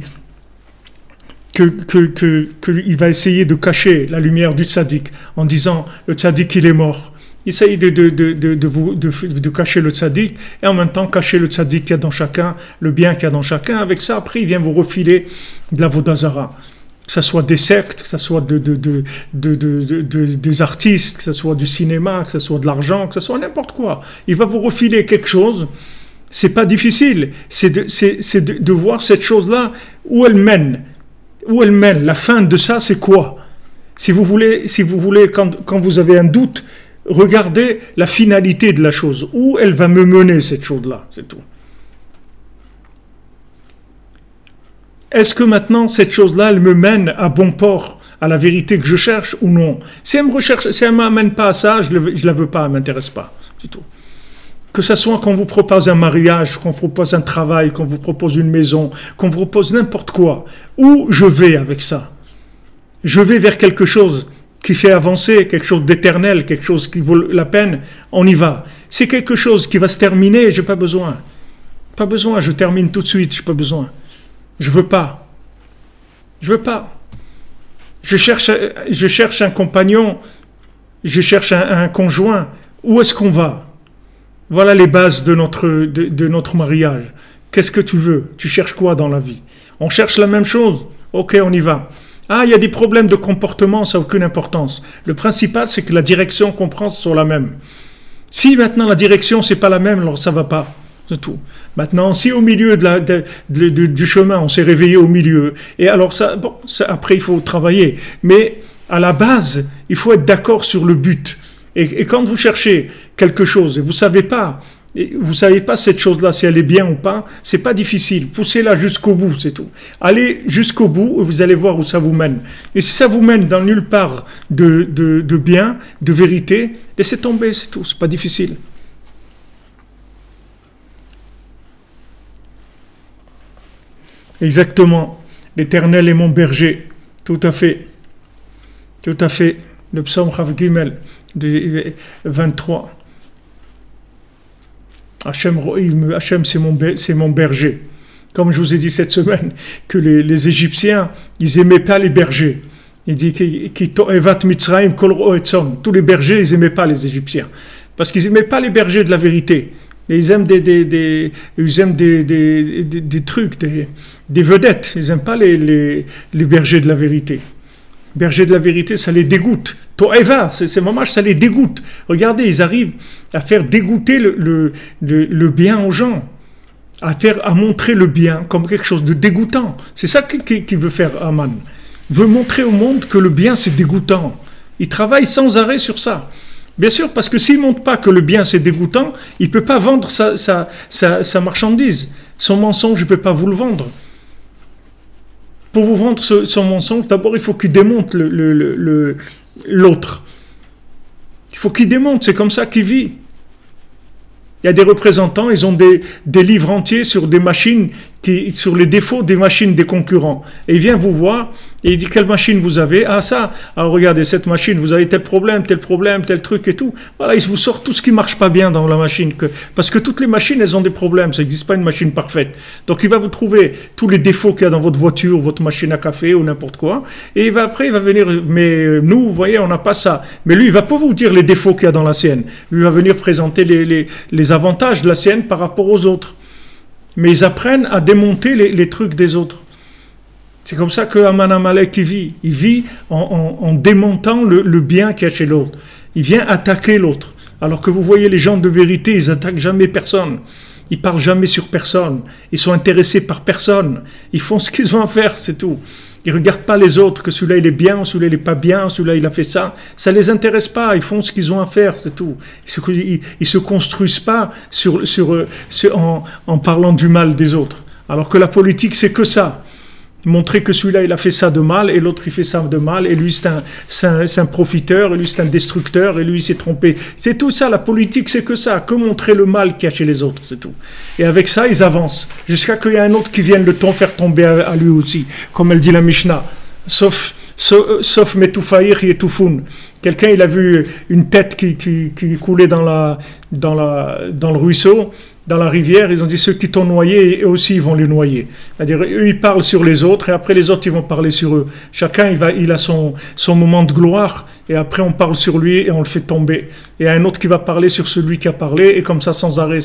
qu'il va essayer de cacher la lumière du tzaddik en disant le tzaddik il est mort. Il essaye de cacher le tzaddik et en même temps cacher le tzaddik qu'il y a dans chacun, le bien qu'il y a dans chacun. Avec ça, après, il vient vous refiler de la vodazara. Que ce soit des sectes, que ce soit des artistes, que ce soit du cinéma, que ce soit de l'argent, que ce soit n'importe quoi. Il va vous refiler quelque chose. C'est pas difficile. C'est de voir cette chose-là où elle mène. Où elle mène. La fin de ça, c'est quoi? Si vous voulez, quand vous avez un doute, regardez la finalité de la chose. Où elle va me mener, cette chose-là, c'est tout. Est-ce que maintenant, cette chose-là, elle me mène à bon port, à la vérité que je cherche ou non? Si elle ne m'amène pas à ça, je ne la veux pas, elle ne m'intéresse pas, c'est tout. Que ce soit qu'on vous propose un mariage, qu'on vous propose un travail, qu'on vous propose une maison, qu'on vous propose n'importe quoi, où je vais avec ça? Je vais vers quelque chose qui fait avancer, quelque chose d'éternel, quelque chose qui vaut la peine, on y va. C'est quelque chose qui va se terminer, je n'ai pas besoin. Pas besoin, je termine tout de suite, je n'ai pas besoin. Je veux pas. Je veux pas. Je cherche un compagnon, je cherche un conjoint. Où est-ce qu'on va? Voilà les bases de notre mariage. Qu'est-ce que tu veux? Tu cherches quoi dans la vie? On cherche la même chose? Ok, on y va. Ah, il y a des problèmes de comportement, ça n'a aucune importance. Le principal, c'est que la direction qu'on prend soit la même. Si maintenant la direction, c'est pas la même, alors ça va pas. C'est tout. Maintenant, si au milieu du chemin, on s'est réveillé au milieu, et alors après il faut travailler. Mais à la base, il faut être d'accord sur le but. Et quand vous cherchez quelque chose, et vous savez pas cette chose-là, si elle est bien ou pas, c'est pas difficile. Poussez-la jusqu'au bout, c'est tout. Allez jusqu'au bout, et vous allez voir où ça vous mène. Et si ça vous mène dans nulle part de bien, de vérité, laissez tomber, c'est tout. C'est pas difficile. Exactement. L'Éternel est mon berger. Tout à fait. Tout à fait. Le psaume Chav Gimel 23. Hachem, c'est mon berger. Comme je vous ai dit cette semaine, que les Égyptiens, ils n'aimaient pas les bergers. Il dit tous les bergers, ils n'aimaient pas les Égyptiens. Parce qu'ils n'aimaient pas les bergers de la vérité. Et ils aiment des trucs, des vedettes. Ils n'aiment pas les bergers de la vérité. Bergers de la vérité, ça les dégoûte. To'eva, c'est mamash, ça les dégoûte. Regardez, ils arrivent à faire dégoûter le bien aux gens. À montrer le bien comme quelque chose de dégoûtant. C'est ça qu'il veut faire Aman. Il veut montrer au monde que le bien, c'est dégoûtant. Il travaille sans arrêt sur ça. Bien sûr, parce que s'il ne montre pas que le bien c'est dégoûtant, il ne peut pas vendre sa marchandise. Son mensonge, je ne peux pas vous le vendre. Pour vous vendre son mensonge, d'abord il faut qu'il démonte l'autre. Il faut qu'il démonte, c'est comme ça qu'il vit. Il y a des représentants, ils ont des livres entiers sur des machines, sur les défauts des machines des concurrents. Et il vient vous voir et il dit quelle machine vous avez? Ah ça, alors regardez cette machine, vous avez tel problème, tel truc et tout. Voilà, il vous sort tout ce qui marche pas bien dans la machine. Parce que toutes les machines, elles ont des problèmes, ça n'existe pas une machine parfaite. Donc il va vous trouver tous les défauts qu'il y a dans votre voiture, votre machine à café ou n'importe quoi. Et après il va venir, mais nous, vous voyez, on n'a pas ça. Mais lui, il va pas vous dire les défauts qu'il y a dans la sienne. Lui, il va venir présenter les avantages de la sienne par rapport aux autres. Mais ils apprennent à démonter les trucs des autres. C'est comme ça que Aman Amalek vit. Il vit en démontant le bien qu'il y a chez l'autre. Il vient attaquer l'autre. Alors que vous voyez les gens de vérité, ils attaquent jamais personne. Ils parlent jamais sur personne. Ils sont intéressés par personne. Ils font ce qu'ils ont à faire, c'est tout. Ils ne regardent pas les autres, que celui-là il est bien, celui-là il n'est pas bien, celui-là il a fait ça. Ça ne les intéresse pas, ils font ce qu'ils ont à faire, c'est tout. Ils ne se construisent pas en parlant du mal des autres. Alors que la politique, c'est que ça. Montrer que celui-là, il a fait ça de mal, et l'autre, il fait ça de mal, et lui, c'est un profiteur, et lui, c'est un destructeur, et lui, il s'est trompé. C'est tout ça, la politique, c'est que ça, que montrer le mal qu'il y a chez les autres, c'est tout. Et avec ça, ils avancent, jusqu'à qu'il y ait un autre qui vienne faire tomber à lui aussi, comme elle dit la Mishnah. Sauf Metoufaïr et Toufoun. Quelqu'un, il a vu une tête qui coulait dans le ruisseau, dans la rivière, ils ont dit ceux qui t'ont noyé, eux aussi ils vont les noyer. C'est-à-dire, eux ils parlent sur les autres et après les autres ils vont parler sur eux. Chacun il a son moment de gloire et après on parle sur lui et on le fait tomber. Et il y a un autre qui va parler sur celui qui a parlé et comme ça sans arrêt.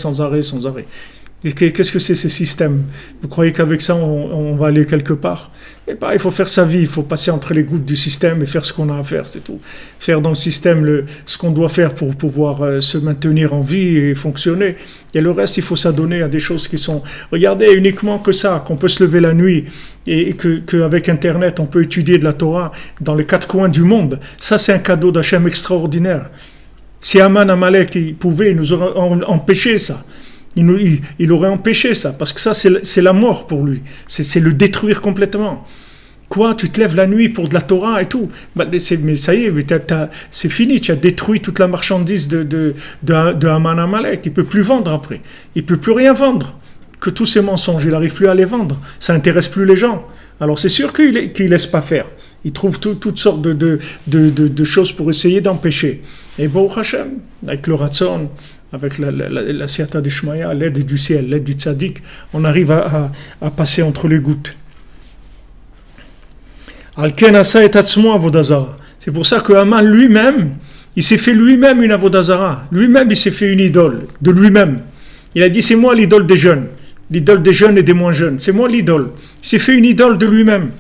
Et qu'est-ce que c'est ces systèmes? Vous croyez qu'avec ça on va aller quelque part? Et pas, il faut faire sa vie, il faut passer entre les gouttes du système et faire ce qu'on a à faire, c'est tout. Faire dans le système ce qu'on doit faire pour pouvoir se maintenir en vie et fonctionner. Et le reste, il faut s'adonner à des choses qui sont... Regardez, uniquement que ça, qu'on peut se lever la nuit et qu'avec Internet, on peut étudier de la Torah dans les quatre coins du monde. Ça, c'est un cadeau d'Hachem extraordinaire. Si Aman Amalek pouvait, il nous aurait empêché ça. Il aurait empêché ça, parce que ça, c'est la mort pour lui. C'est le détruire complètement. Quoi, tu te lèves la nuit pour de la Torah et tout? Mais ça y est, c'est fini, tu as détruit toute la marchandise de Haman Amalek. Il ne peut plus vendre après. Il ne peut plus rien vendre. Que tous ces mensonges, il n'arrive plus à les vendre. Ça n'intéresse plus les gens. Alors c'est sûr qu'il ne laisse pas faire. Il trouve toutes sortes de choses pour essayer d'empêcher. Et Baruch Hashem, avec le Ratzon, avec la Siyata de Shmaya, l'aide du ciel, l'aide du tzaddik, on arrive à passer entre les gouttes. C'est pour ça que Haman lui-même, il s'est fait lui-même une avodazara. Lui-même, il s'est fait une idole de lui-même. Il a dit, c'est moi l'idole des jeunes. L'idole des jeunes et des moins jeunes. C'est moi l'idole. Il s'est fait une idole de lui-même.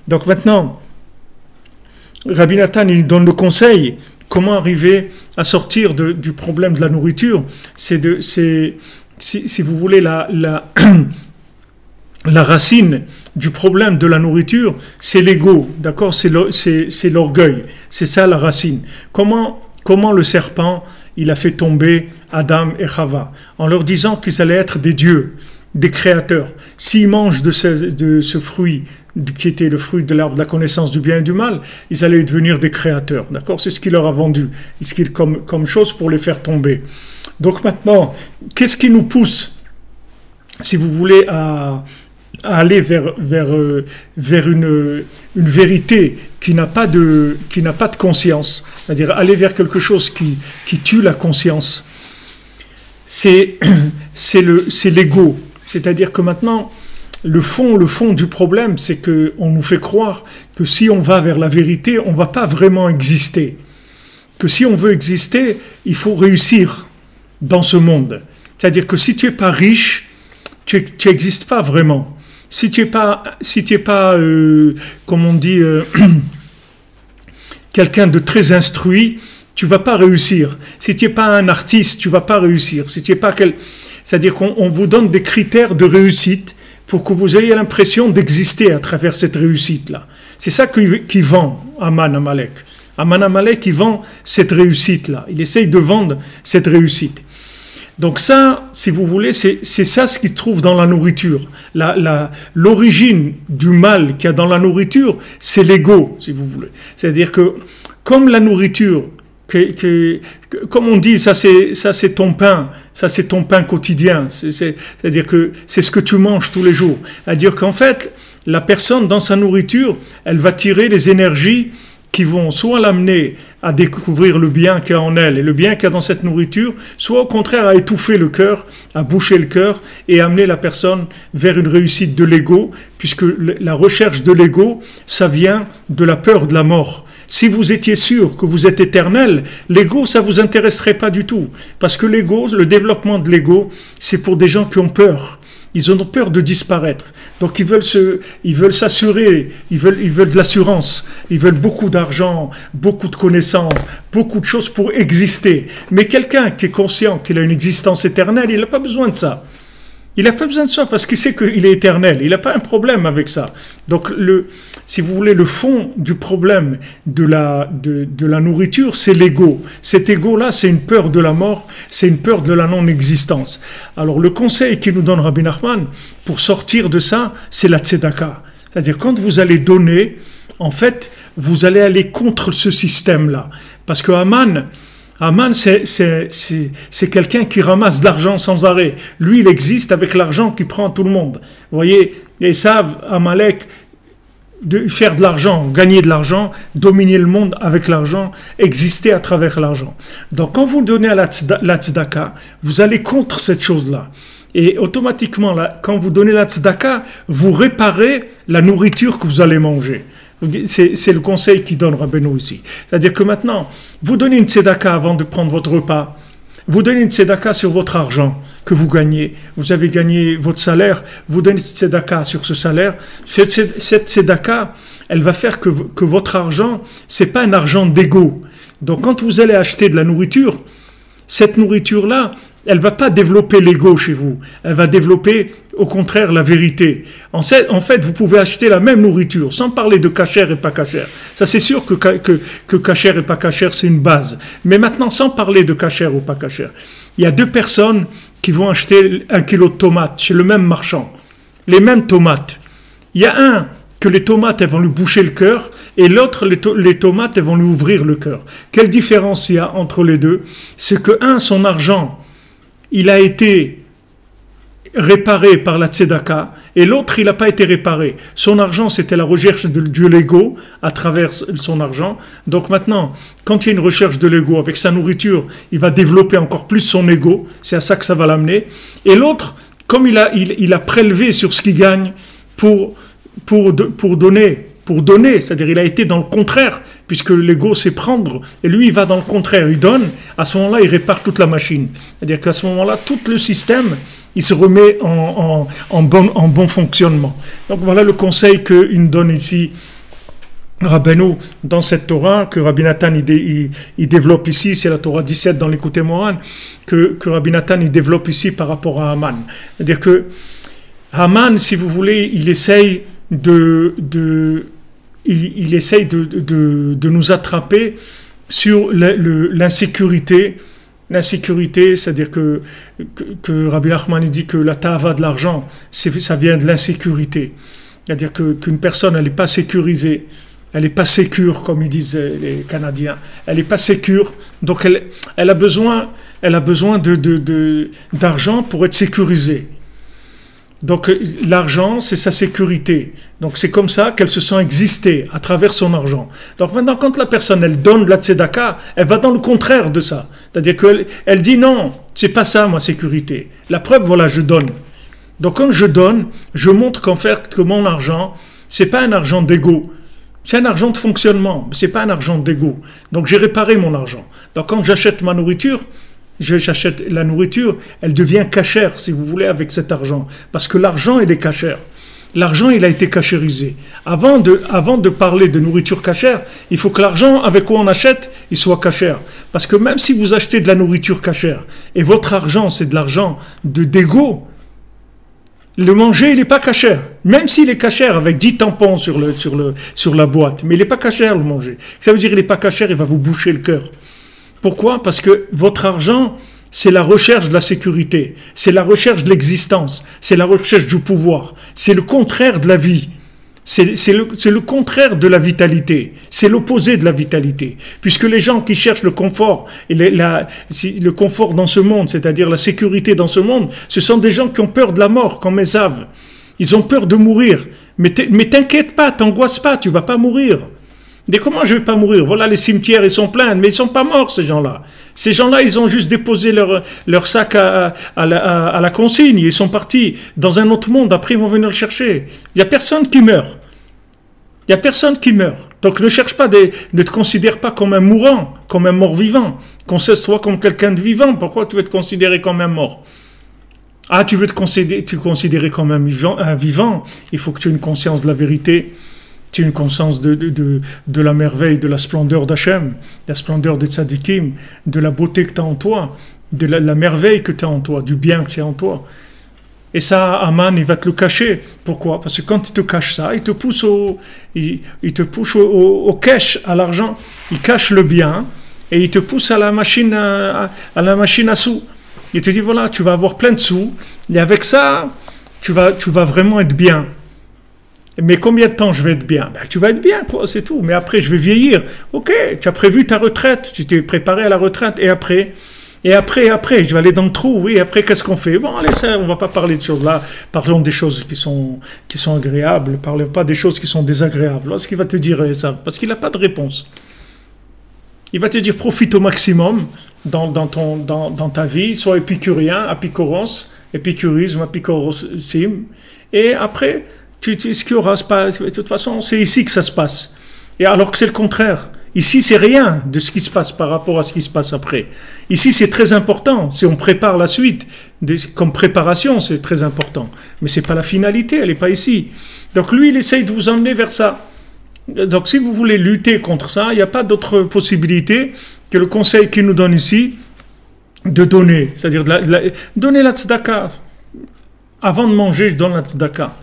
Donc maintenant, Rabbi Nathan, il donne le conseil. Comment arriver à sortir du problème de la nourriture? C'est si vous voulez, la racine du problème de la nourriture, c'est l'ego, d'accord? C'est l'orgueil. C'est ça la racine. Comment le serpent, il a fait tomber Adam et Chava en leur disant qu'ils allaient être des dieux, des créateurs. S'ils mangent de ce fruit, qui était le fruit de l'arbre de la connaissance du bien et du mal, ils allaient devenir des créateurs, d'accord? C'est ce qu'il leur a vendu, comme chose pour les faire tomber. Donc maintenant, qu'est-ce qui nous pousse, si vous voulez, à aller vers une vérité qui n'a pas de conscience, c'est-à-dire aller vers quelque chose qui tue la conscience? C'est l'ego. C'est-à-dire que maintenant, le fond du problème, c'est qu'on nous fait croire que si on va vers la vérité, on ne va pas vraiment exister. Que si on veut exister, il faut réussir dans ce monde. C'est-à-dire que si tu n'es pas riche, tu n'existes pas vraiment. Si tu n'es pas comme on dit, quelqu'un de très instruit, tu ne vas pas réussir. Si tu n'es pas un artiste, tu ne vas pas réussir. Si tu n'es pas C'est-à-dire qu'on vous donne des critères de réussite pour que vous ayez l'impression d'exister à travers cette réussite-là. C'est ça qui vend Haman Amalek. Haman Amalek, il vend cette réussite-là. Il essaye de vendre cette réussite. Donc ça, si vous voulez, c'est ça ce qui se trouve dans la nourriture. L'origine du mal qu'il y a dans la nourriture, c'est l'ego, si vous voulez. C'est-à-dire que, comme la nourriture, comme on dit, ça c'est ton pain quotidien. C'est-à-dire que c'est ce que tu manges tous les jours. C'est-à-dire qu'en fait, la personne dans sa nourriture, elle va tirer les énergies qui vont soit l'amener à découvrir le bien qu'il y a en elle et le bien qu'il y a dans cette nourriture, soit au contraire à étouffer le cœur, à boucher le cœur et amener la personne vers une réussite de l'ego, puisque la recherche de l'ego, ça vient de la peur de la mort. Si vous étiez sûr que vous êtes éternel, l'ego, ça vous intéresserait pas du tout. Parce que l'ego, le développement de l'ego, c'est pour des gens qui ont peur. Ils ont peur de disparaître. Donc ils veulent s'assurer, ils veulent de l'assurance, ils veulent beaucoup d'argent, beaucoup de connaissances, beaucoup de choses pour exister. Mais quelqu'un qui est conscient qu'il a une existence éternelle, il n'a pas besoin de ça. Il n'a pas besoin de ça parce qu'il sait qu'il est éternel. Il n'a pas un problème avec ça. Donc, si vous voulez, le fond du problème de la nourriture, c'est l'ego. Cet ego-là, c'est une peur de la mort, c'est une peur de la non-existence. Alors, le conseil qu'il nous donne Rabbi Nachman pour sortir de ça, c'est la tzedaka. C'est-à-dire, quand vous allez donner, en fait, vous allez aller contre ce système-là. Parce que Haman, c'est quelqu'un qui ramasse de l'argent sans arrêt. Lui, il existe avec l'argent qu'il prend à tout le monde. Vous voyez, ils savent, Amalek, de faire de l'argent, gagner de l'argent, dominer le monde avec l'argent, exister à travers l'argent. Donc, quand vous donnez à la tzedaka, vous allez contre cette chose-là. Et automatiquement, là, quand vous donnez la tzedaka, vous réparez la nourriture que vous allez manger. C'est le conseil qu'il donne Rabbeinu ici. C'est-à-dire que maintenant, vous donnez une tzedaka avant de prendre votre repas. Vous donnez une tzedaka sur votre argent que vous gagnez. Vous avez gagné votre salaire. Vous donnez une tzedaka sur ce salaire. Cette tzedaka, elle va faire que votre argent, c'est pas un argent d'ego. Donc quand vous allez acheter de la nourriture, cette nourriture-là, elle va pas développer l'ego chez vous. Elle va développer, au contraire, la vérité. En fait, vous pouvez acheter la même nourriture, sans parler de cachère et pas cachère. Ça, c'est sûr que cachère et pas cachère, c'est une base. Mais maintenant, sans parler de cachère ou pas cachère, il y a deux personnes qui vont acheter 1 kilo de tomates chez le même marchand. Les mêmes tomates. Il y a un que les tomates, elles vont lui boucher le cœur, et l'autre, les tomates, elles vont lui ouvrir le cœur. Quelle différence il y a entre les deux? C'est que son argent, il a été réparé par la tzedaka, et l'autre, il n'a pas été réparé. Son argent, c'était la recherche de l'ego à travers son argent. Donc maintenant, quand il y a une recherche de l'ego avec sa nourriture, il va développer encore plus son ego. C'est à ça que ça va l'amener. Et l'autre, comme il a prélevé sur ce qu'il gagne pour donner, c'est-à-dire il a été dans le contraire, puisque l'ego c'est prendre, et lui il va dans le contraire, il donne, à ce moment-là il répare toute la machine. C'est-à-dire qu'à ce moment-là, tout le système, il se remet en bon fonctionnement. Donc voilà le conseil qu'il nous donne ici Rabbeinu dans cette Torah, que Rabbi Nathan il développe ici, c'est la Torah 17 dans l'Écoute Moran, que Rabbi Nathan il développe ici par rapport à Haman. C'est-à-dire que Haman, si vous voulez, il essaye il essaye de nous attraper sur l'insécurité. L'insécurité, c'est-à-dire que Rabbi Nachman dit que la ta'ava de l'argent, ça vient de l'insécurité. C'est-à-dire qu'une personne, elle n'est pas sécurisée, elle n'est pas sécure, comme ils disent les Canadiens. Elle n'est pas sécure, donc elle a besoin d'argent pour être sécurisée. Donc l'argent, c'est sa sécurité. Donc c'est comme ça qu'elle se sent exister à travers son argent. Donc maintenant, quand la personne, elle donne de la tzedaka, elle va dans le contraire de ça. C'est-à-dire qu'elle dit non, c'est pas ça ma sécurité. La preuve, voilà, je donne. Donc quand je donne, je montre qu'en fait, que mon argent, c'est pas un argent d'ego. C'est un argent de fonctionnement, c'est pas un argent d'ego. Donc j'ai réparé mon argent. Donc quand j'achète ma nourriture, j'achète la nourriture, elle devient cachère, si vous voulez, avec cet argent. Parce que l'argent, il est cachère. L'argent, il a été cachérisé. Avant de parler de nourriture cachère, il faut que l'argent avec quoi on achète, il soit cachère. Parce que même si vous achetez de la nourriture cachère, et votre argent, c'est de l'argent d'ego, le manger, il n'est pas cachère. Même s'il est cachère avec 10 tampons sur la boîte, mais il n'est pas cachère, le manger. Ça veut dire qu'il n'est pas cachère, il va vous boucher le cœur. Pourquoi? Parce que votre argent, c'est la recherche de la sécurité, c'est la recherche de l'existence, c'est la recherche du pouvoir, c'est le contraire de la vie, c'est le contraire de la vitalité, c'est l'opposé de la vitalité. Puisque les gens qui cherchent le confort, et le confort dans ce monde, c'est-à-dire la sécurité dans ce monde, ce sont des gens qui ont peur de la mort, comme Esav. Ils ont peur de mourir. Mais t'inquiète pas, t'angoisse pas, tu vas pas mourir. Mais comment je vais pas mourir? Voilà, les cimetières, ils sont pleins, mais ils sont pas morts, ces gens-là. Ces gens-là, ils ont juste déposé leur sac à la consigne, ils sont partis dans un autre monde, après ils vont venir le chercher. Il y a personne qui meurt. Il y a personne qui meurt. Donc ne cherche pas, ne te considère pas comme un mourant, comme un mort vivant. Considère-toi comme quelqu'un de vivant. Pourquoi tu veux te considérer comme un mort? Ah, tu veux te considérer comme un vivant, il faut que tu aies une conscience de la vérité, tu aies une conscience de la merveille, de la splendeur d'Hachem, de la splendeur des tzadikim, de la beauté que tu as en toi, de la merveille que tu as en toi, du bien que tu as en toi. Et ça, Aman, il va te le cacher. Pourquoi? Parce que quand il te cache ça, il te pousse au cash, à l'argent. Il cache le bien et il te pousse à la machine à sous. Il te dit, voilà, tu vas avoir plein de sous, et avec ça, tu vas vraiment être bien. Mais combien de temps je vais être bien? Ben, tu vas être bien, quoi, c'est tout. Mais après, je vais vieillir. Ok, tu as prévu ta retraite, tu t'es préparé à la retraite, et après, je vais aller dans le trou, oui, après, qu'est-ce qu'on fait? Bon, allez, ça, on ne va pas parler de choses là, parlons des choses qui sont agréables, ne parlons pas des choses qui sont désagréables. Lorsqu'il va te dire ça, parce qu'il n'a pas de réponse. Il va te dire profite au maximum dans ta vie, sois épicurien, épicurisme, et après, ce qu'il y aura, de toute façon, c'est ici que ça se passe. Et alors que c'est le contraire. Ici, c'est rien de ce qui se passe par rapport à ce qui se passe après. Ici, c'est très important. Si on prépare la suite, comme préparation, c'est très important. Mais ce n'est pas la finalité, elle n'est pas ici. Donc lui, il essaye de vous emmener vers ça. Donc si vous voulez lutter contre ça, il n'y a pas d'autre possibilité que le conseil qu'il nous donne ici, de donner. C'est-à-dire donner la tzedaka. Avant de manger, je donne la tzedaka.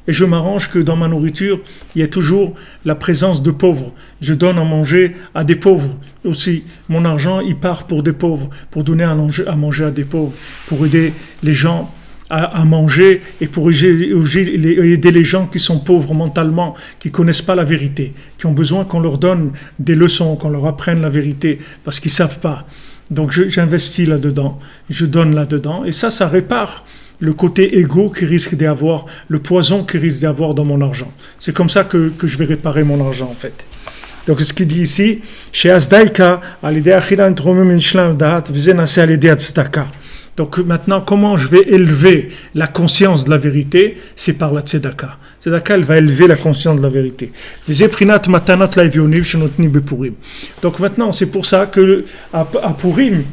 Et je m'arrange que dans ma nourriture, il y a toujours la présence de pauvres. Je donne à manger à des pauvres aussi. Mon argent, il part pour des pauvres, pour donner à manger à des pauvres, pour aider les gens à manger et pour aider les gens qui sont pauvres mentalement, qui ne connaissent pas la vérité, qui ont besoin qu'on leur donne des leçons, qu'on leur apprenne la vérité, parce qu'ils ne savent pas. Donc j'investis là-dedans, je donne là-dedans, et ça répare le côté égo qui risque d'avoir, le poison qui risque d'avoir dans mon argent. C'est comme ça que je vais réparer mon argent, en fait. Donc ce qu'il dit ici, chez Asdaïka, donc maintenant, comment je vais élever la conscience de la vérité? C'est par la tzedaka. Tzedaka, elle va élever la conscience de la vérité. Donc maintenant, c'est pour ça que à Purim,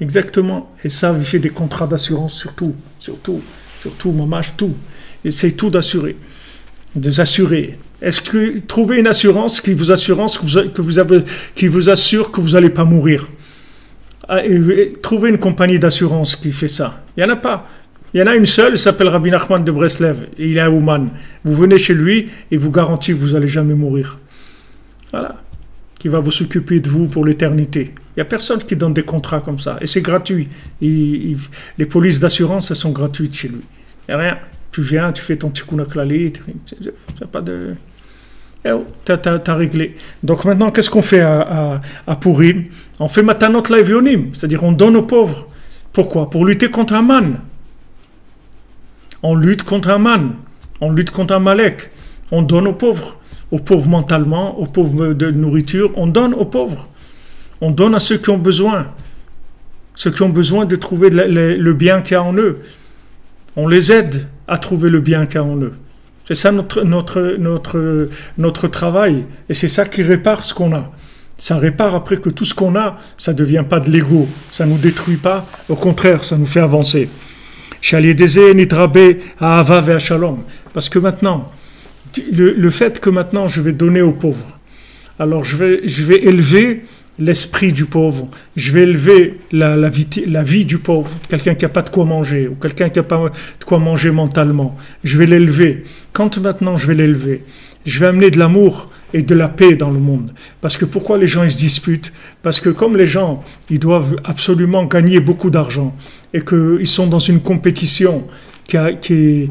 exactement, et ça, j'ai des contrats d'assurance surtout, mamache, tout. Essaye tout d'assurer, Est-ce que trouver une assurance qui vous assure que vous n'allez pas mourir? Trouvez une compagnie d'assurance qui fait ça. Il n'y en a pas. Il y en a une seule, il s'appelle Rabbi Nachman de Breslev, et il est à Ouman. Vous venez chez lui et vous garantit que vous n'allez jamais mourir. Voilà. Qui va vous s'occuper de vous pour l'éternité. Il n'y a personne qui donne des contrats comme ça. Et c'est gratuit. Les polices d'assurance, elles sont gratuites chez lui. Il n'y a rien. Tu viens, tu fais ton tikkun klali, tu n'as pas de... T'as réglé. Donc maintenant, qu'est-ce qu'on fait à Purim? On fait matanot laevionim, c'est-à-dire on donne aux pauvres. Pourquoi? Pour lutter contre Aman. On lutte contre Aman. On lutte contre Amalek. On donne aux pauvres mentalement, aux pauvres de nourriture, on donne aux pauvres. On donne à ceux qui ont besoin. Ceux qui ont besoin de trouver le bien qu'il y a en eux. On les aide à trouver le bien qu'il y a en eux. C'est ça notre travail. Et c'est ça qui répare ce qu'on a. Ça répare après que tout ce qu'on a, ça ne devient pas de l'ego. Ça ne nous détruit pas. Au contraire, ça nous fait avancer. Parce que maintenant, le fait que maintenant je vais donner aux pauvres, alors je vais élever l'esprit du pauvre, je vais élever la vie du pauvre, quelqu'un qui n'a pas de quoi manger, ou quelqu'un qui n'a pas de quoi manger mentalement, je vais l'élever. Quand maintenant je vais l'élever, je vais amener de l'amour et de la paix dans le monde. Parce que pourquoi les gens ils se disputent? Parce que comme les gens, ils doivent absolument gagner beaucoup d'argent, et qu'ils sont dans une compétition qui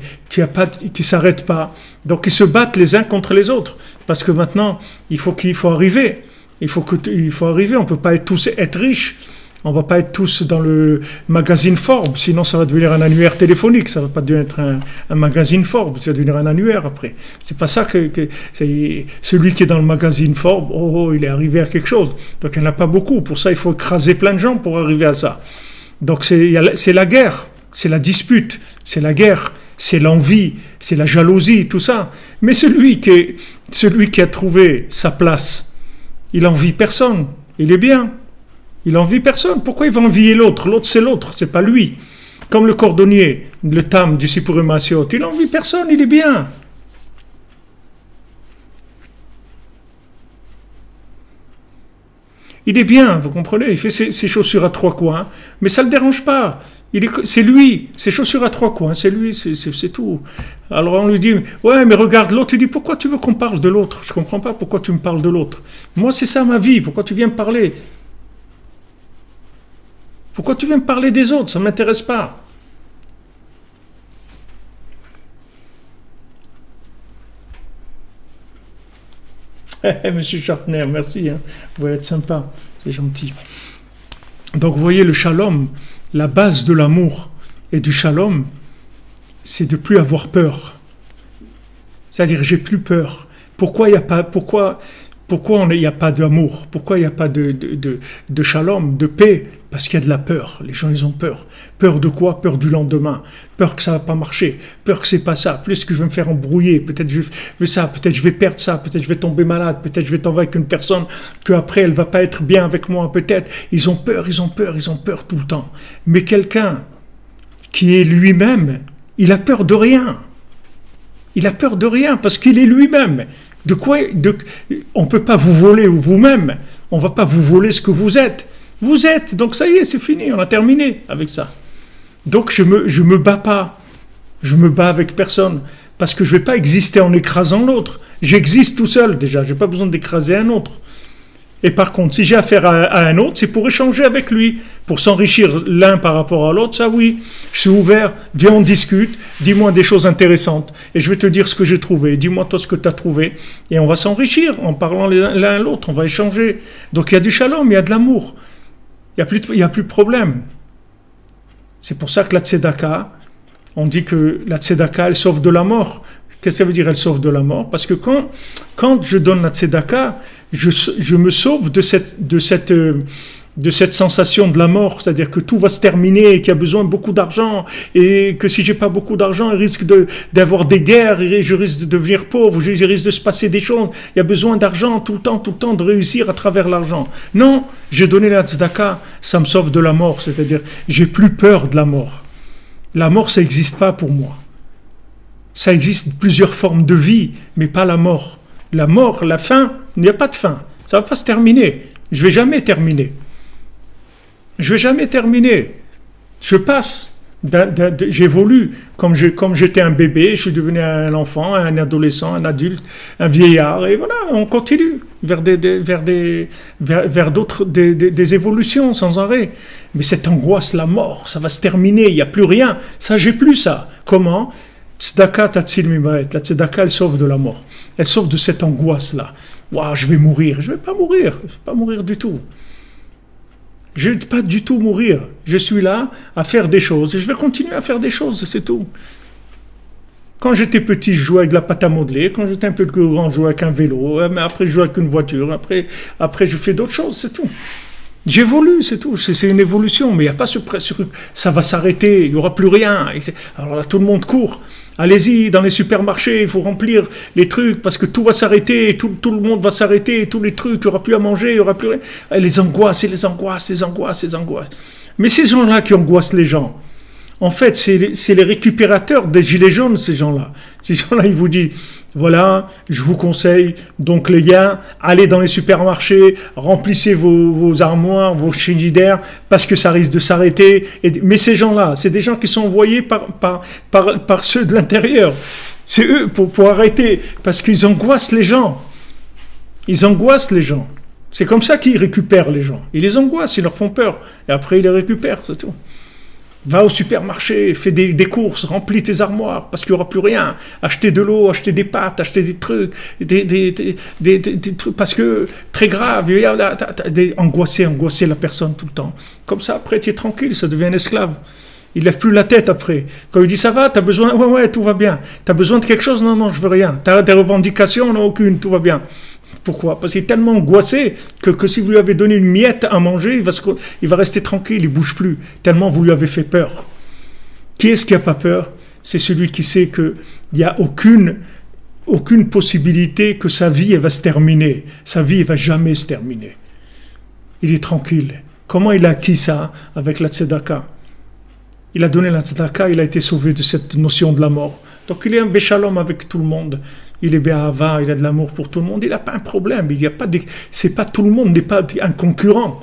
s'arrête pas. Donc ils se battent les uns contre les autres. Parce que maintenant, il faut arriver. Il faut arriver. On ne peut pas tous être riches. On ne va pas être tous dans le magazine Forbes. Sinon, ça va devenir un annuaire téléphonique. Ça ne va pas devenir un magazine Forbes. Ça va devenir un annuaire après. C'est pas ça que c'est celui qui est dans le magazine Forbes. Il est arrivé à quelque chose. Donc il n'y en a pas beaucoup. Pour ça, il faut écraser plein de gens pour arriver à ça. Donc c'est la guerre. C'est la dispute, c'est la guerre, c'est l'envie, c'est la jalousie, tout ça. Mais celui qui a trouvé sa place, il envie personne, il est bien. Il envie personne. Pourquoi il va envier l'autre? L'autre, c'est pas lui. Comme le cordonnier, le tam du Sipurim Maasiot, il envie personne, il est bien. Il est bien, vous comprenez? Il fait ses chaussures à trois coins, mais ça ne le dérange pas. C'est lui, ses chaussures à trois coins, c'est lui, c'est tout. Alors on lui dit, ouais, mais regarde l'autre. Il dit, pourquoi tu veux qu'on parle de l'autre? Je ne comprends pas pourquoi tu me parles de l'autre. Moi, c'est ça ma vie, pourquoi tu viens me parler? Pourquoi tu viens me parler des autres? Ça ne m'intéresse pas. Monsieur Chartner, merci, hein. Vous êtes sympa, c'est gentil. Donc vous voyez le shalom, la base de l'amour et du shalom, c'est de plus avoir peur. C'est-à-dire j'ai plus peur. Pourquoi il n'y a pas, pourquoi il n'y a pas d'amour? Pourquoi il n'y a pas de shalom, de paix? Parce qu'il y a de la peur. Les gens, ils ont peur. Peur de quoi? Peur du lendemain. Peur que ça ne va pas marcher. Peur que c'est pas ça. Plus que je vais me faire embrouiller. Peut-être je vais ça. Peut-être je vais perdre ça. Peut-être je vais tomber malade. Peut-être je vais tomber avec une personne qu'après elle ne va pas être bien avec moi. Peut-être. Ils ont peur tout le temps. Mais quelqu'un qui est lui-même, il a peur de rien. Il a peur de rien parce qu'il est lui-même. On ne peut pas vous voler vous-même. On ne va pas vous voler ce que vous êtes. Vous êtes, donc ça y est, c'est fini, on a terminé avec ça. Donc je me bats pas. Je me bats avec personne. Parce que je ne vais pas exister en écrasant l'autre. J'existe tout seul déjà, je n'ai pas besoin d'écraser un autre. Et par contre, si j'ai affaire à un autre, c'est pour échanger avec lui, pour s'enrichir l'un par rapport à l'autre, ça oui. Je suis ouvert, viens on discute, dis-moi des choses intéressantes, et je vais te dire ce que j'ai trouvé, dis-moi toi ce que tu as trouvé, et on va s'enrichir en parlant l'un à l'autre, on va échanger. Donc il y a du shalom, il y a de l'amour, il n'y a plus de problème. C'est pour ça que la tzedaka, on dit que la tzedaka, elle sauve de la mort. Qu'est-ce que ça veut dire, elle sauve de la mort? Parce que quand je donne la tzedaka, je me sauve de cette sensation de la mort, c'est-à-dire que tout va se terminer, qu'il y a besoin de beaucoup d'argent, et que si j'ai pas beaucoup d'argent, il risque d'avoir des guerres, et je risque de devenir pauvre, je risque de se passer des choses, il y a besoin d'argent tout le temps, de réussir à travers l'argent. Non, j'ai donné la tzedaka, ça me sauve de la mort, c'est-à-dire j'ai plus peur de la mort. La mort, ça n'existe pas pour moi. Ça existe plusieurs formes de vie, mais pas la mort. La mort, la fin, il n'y a pas de fin. Ça ne va pas se terminer. Je ne vais jamais terminer. Je passe. J'évolue. Comme j'étais un bébé, je suis devenu un enfant, un adolescent, un adulte, un vieillard. Et voilà, on continue vers d'autres des évolutions sans arrêt. Mais cette angoisse, la mort, ça va se terminer. Il n'y a plus rien. Ça, j'ai plus ça. Comment? Tzedaka tatzil mimaet. La tzedaka, elle sauve de la mort. Elle sauve de cette angoisse-là. Waouh, je vais mourir. Je ne vais pas mourir. Je ne vais pas mourir du tout. Je ne vais pas du tout mourir. Je suis là à faire des choses. Et je vais continuer à faire des choses, c'est tout. Quand j'étais petit, je jouais avec de la pâte à modeler. Quand j'étais un peu plus grand, je jouais avec un vélo. Mais après, je jouais avec une voiture. Après je fais d'autres choses, c'est tout. J'évolue, c'est tout. C'est une évolution. Mais il n'y a pas ça va s'arrêter. Il n'y aura plus rien. Alors là, tout le monde court. Allez-y, dans les supermarchés, il faut remplir les trucs parce que tout va s'arrêter, tout le monde va s'arrêter, tous les trucs, il n'y aura plus à manger, il n'y aura plus rien. Et les angoisses. Mais ces gens-là qui angoissent les gens, en fait, c'est les récupérateurs des gilets jaunes, ces gens-là. Ces gens-là, ils vous disent, voilà, je vous conseille, donc les gars, allez dans les supermarchés, remplissez vos armoires, vos frigidaires, parce que ça risque de s'arrêter. Mais ces gens-là, c'est des gens qui sont envoyés par ceux de l'intérieur. C'est eux pour arrêter, parce qu'ils angoissent les gens. Ils angoissent les gens. C'est comme ça qu'ils récupèrent les gens. Ils les angoissent, ils leur font peur. Et après, ils les récupèrent, c'est tout. Va au supermarché, fais des courses, remplis tes armoires, parce qu'il n'y aura plus rien. Achetez de l'eau, achetez des pâtes, achetez des trucs, des trucs, parce que, très grave, angoisser la personne tout le temps. Comme ça, après, tu es tranquille, ça devient un esclave. Il ne lève plus la tête après. Quand il dit ça va, tu as besoin, ouais, tout va bien. Tu as besoin de quelque chose? Non, je veux rien. Tu as des revendications? Non, aucune, tout va bien. Pourquoi? Parce qu'il est tellement angoissé que si vous lui avez donné une miette à manger, il va rester tranquille, il ne bouge plus, tellement vous lui avez fait peur. Qui est-ce qui n'a pas peur? c'est celui qui sait qu'il n'y a aucune possibilité que sa vie elle va se terminer. Sa vie ne va jamais se terminer. Il est tranquille. Comment il a acquis ça avec la tzedaka? Il a donné la tzedaka, il a été sauvé de cette notion de la mort. Donc il est un béchalom avec tout le monde. Il est béhava, il a de l'amour pour tout le monde. Il n'a pas un problème. C'est pas tout le monde n'est pas un concurrent.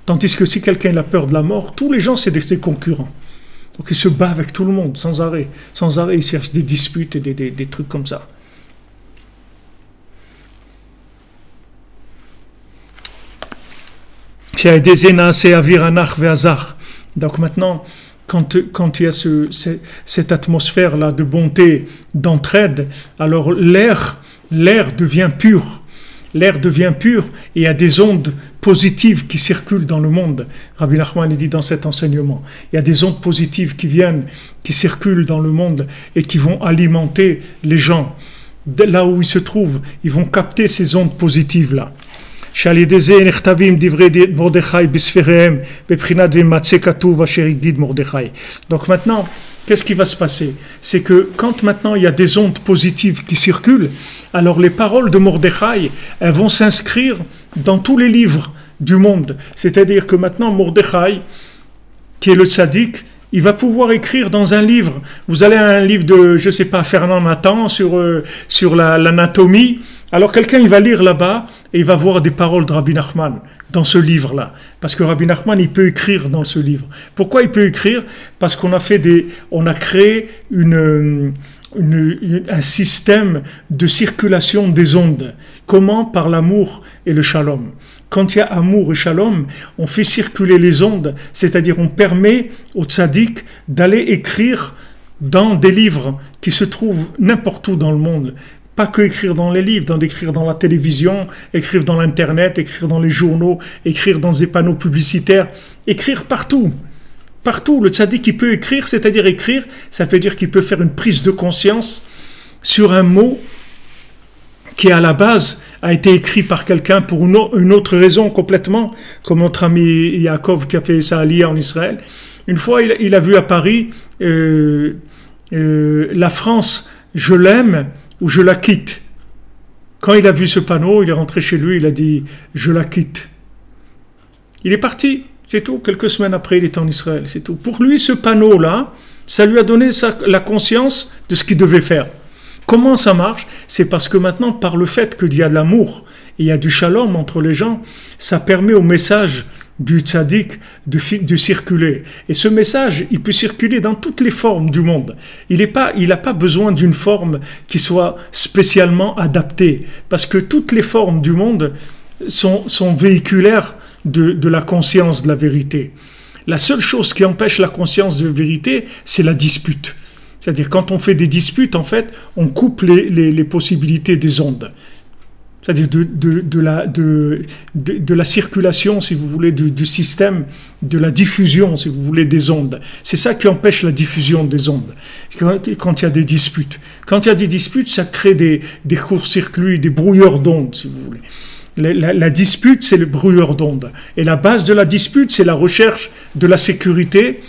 Tandis que si quelqu'un a peur de la mort, tous les gens c'est des concurrents. Donc il se bat avec tout le monde sans arrêt. Sans arrêt, il cherche des disputes et des trucs comme ça. Donc maintenant, quand il y a cette atmosphère-là de bonté, d'entraide, alors l'air devient pur. L'air devient pur et il y a des ondes positives qui circulent dans le monde. Rabbi Nachman dit dans cet enseignement, il y a des ondes positives qui circulent dans le monde et qui vont alimenter les gens. Là où ils se trouvent, ils vont capter ces ondes positives-là. Donc maintenant, qu'est-ce qui va se passer? C'est que quand maintenant il y a des ondes positives qui circulent, alors les paroles de Mordechai, elles vont s'inscrire dans tous les livres du monde. C'est-à-dire que maintenant Mordechai, qui est le tzaddik, il va pouvoir écrire dans un livre. Vous allez à un livre de, je ne sais pas, Fernand Nathan sur l'anatomie. Alors quelqu'un, il va lire là-bas et il va voir des paroles de Rabbi Nachman dans ce livre-là. Parce que Rabbi Nachman, il peut écrire dans ce livre. Pourquoi il peut écrire? Parce qu'on a créé un système de circulation des ondes. Comment? Par l'amour et le shalom. Quand il y a amour et shalom, on fait circuler les ondes, c'est-à-dire on permet aux tzaddik d'aller écrire dans des livres qui se trouvent n'importe où dans le monde. Pas que écrire dans les livres, d'écrire dans la télévision, écrire dans l'internet, écrire dans les journaux, écrire dans des panneaux publicitaires, écrire partout. Partout, le tzaddik il peut écrire, c'est-à-dire écrire, ça veut dire qu'il peut faire une prise de conscience sur un mot qui à la base a été écrit par quelqu'un pour une autre raison complètement, comme notre ami Yaakov qui a fait sa aliyah en Israël. Une fois, il a vu à Paris la France, je l'aime ou je la quitte. Quand il a vu ce panneau, il est rentré chez lui, il a dit je la quitte. Il est parti, c'est tout. Quelques semaines après, il est en Israël, c'est tout. Pour lui, ce panneau-là, ça lui a donné la conscience de ce qu'il devait faire. Comment ça marche? C'est parce que maintenant, par le fait qu'il y a de l'amour et il y a du shalom entre les gens, ça permet au message du tzaddik de circuler. Et ce message, il peut circuler dans toutes les formes du monde. Il n'a pas besoin d'une forme qui soit spécialement adaptée, parce que toutes les formes du monde sont véhiculaires de la conscience de la vérité. La seule chose qui empêche la conscience de la vérité, c'est la dispute. C'est-à-dire, quand on fait des disputes, en fait, on coupe les possibilités des ondes. C'est-à-dire de la circulation, si vous voulez, du système, de la diffusion, si vous voulez, des ondes. C'est ça qui empêche la diffusion des ondes, quand il y a des disputes. Quand il y a des disputes, ça crée des courts-circuits, des brouilleurs d'ondes, si vous voulez. La dispute, c'est le brouilleur d'ondes. Et la base de la dispute, c'est la recherche de la sécurité.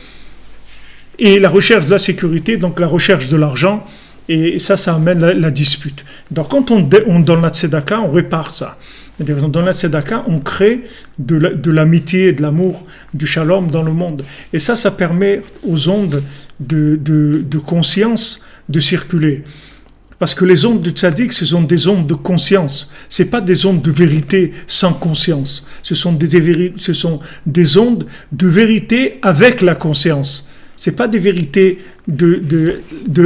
Et la recherche de la sécurité, donc la recherche de l'argent, et ça amène la dispute. Donc quand on donne la tzedaka, on répare ça. On donne la tzedaka, on crée de l'amitié, de l'amour, du shalom dans le monde. Et ça permet aux ondes de conscience de circuler. Parce que les ondes du tzaddik, ce sont des ondes de conscience. Ce n'est pas des ondes de vérité sans conscience. Ce sont des ondes de vérité avec la conscience. Ce n'est pas des vérités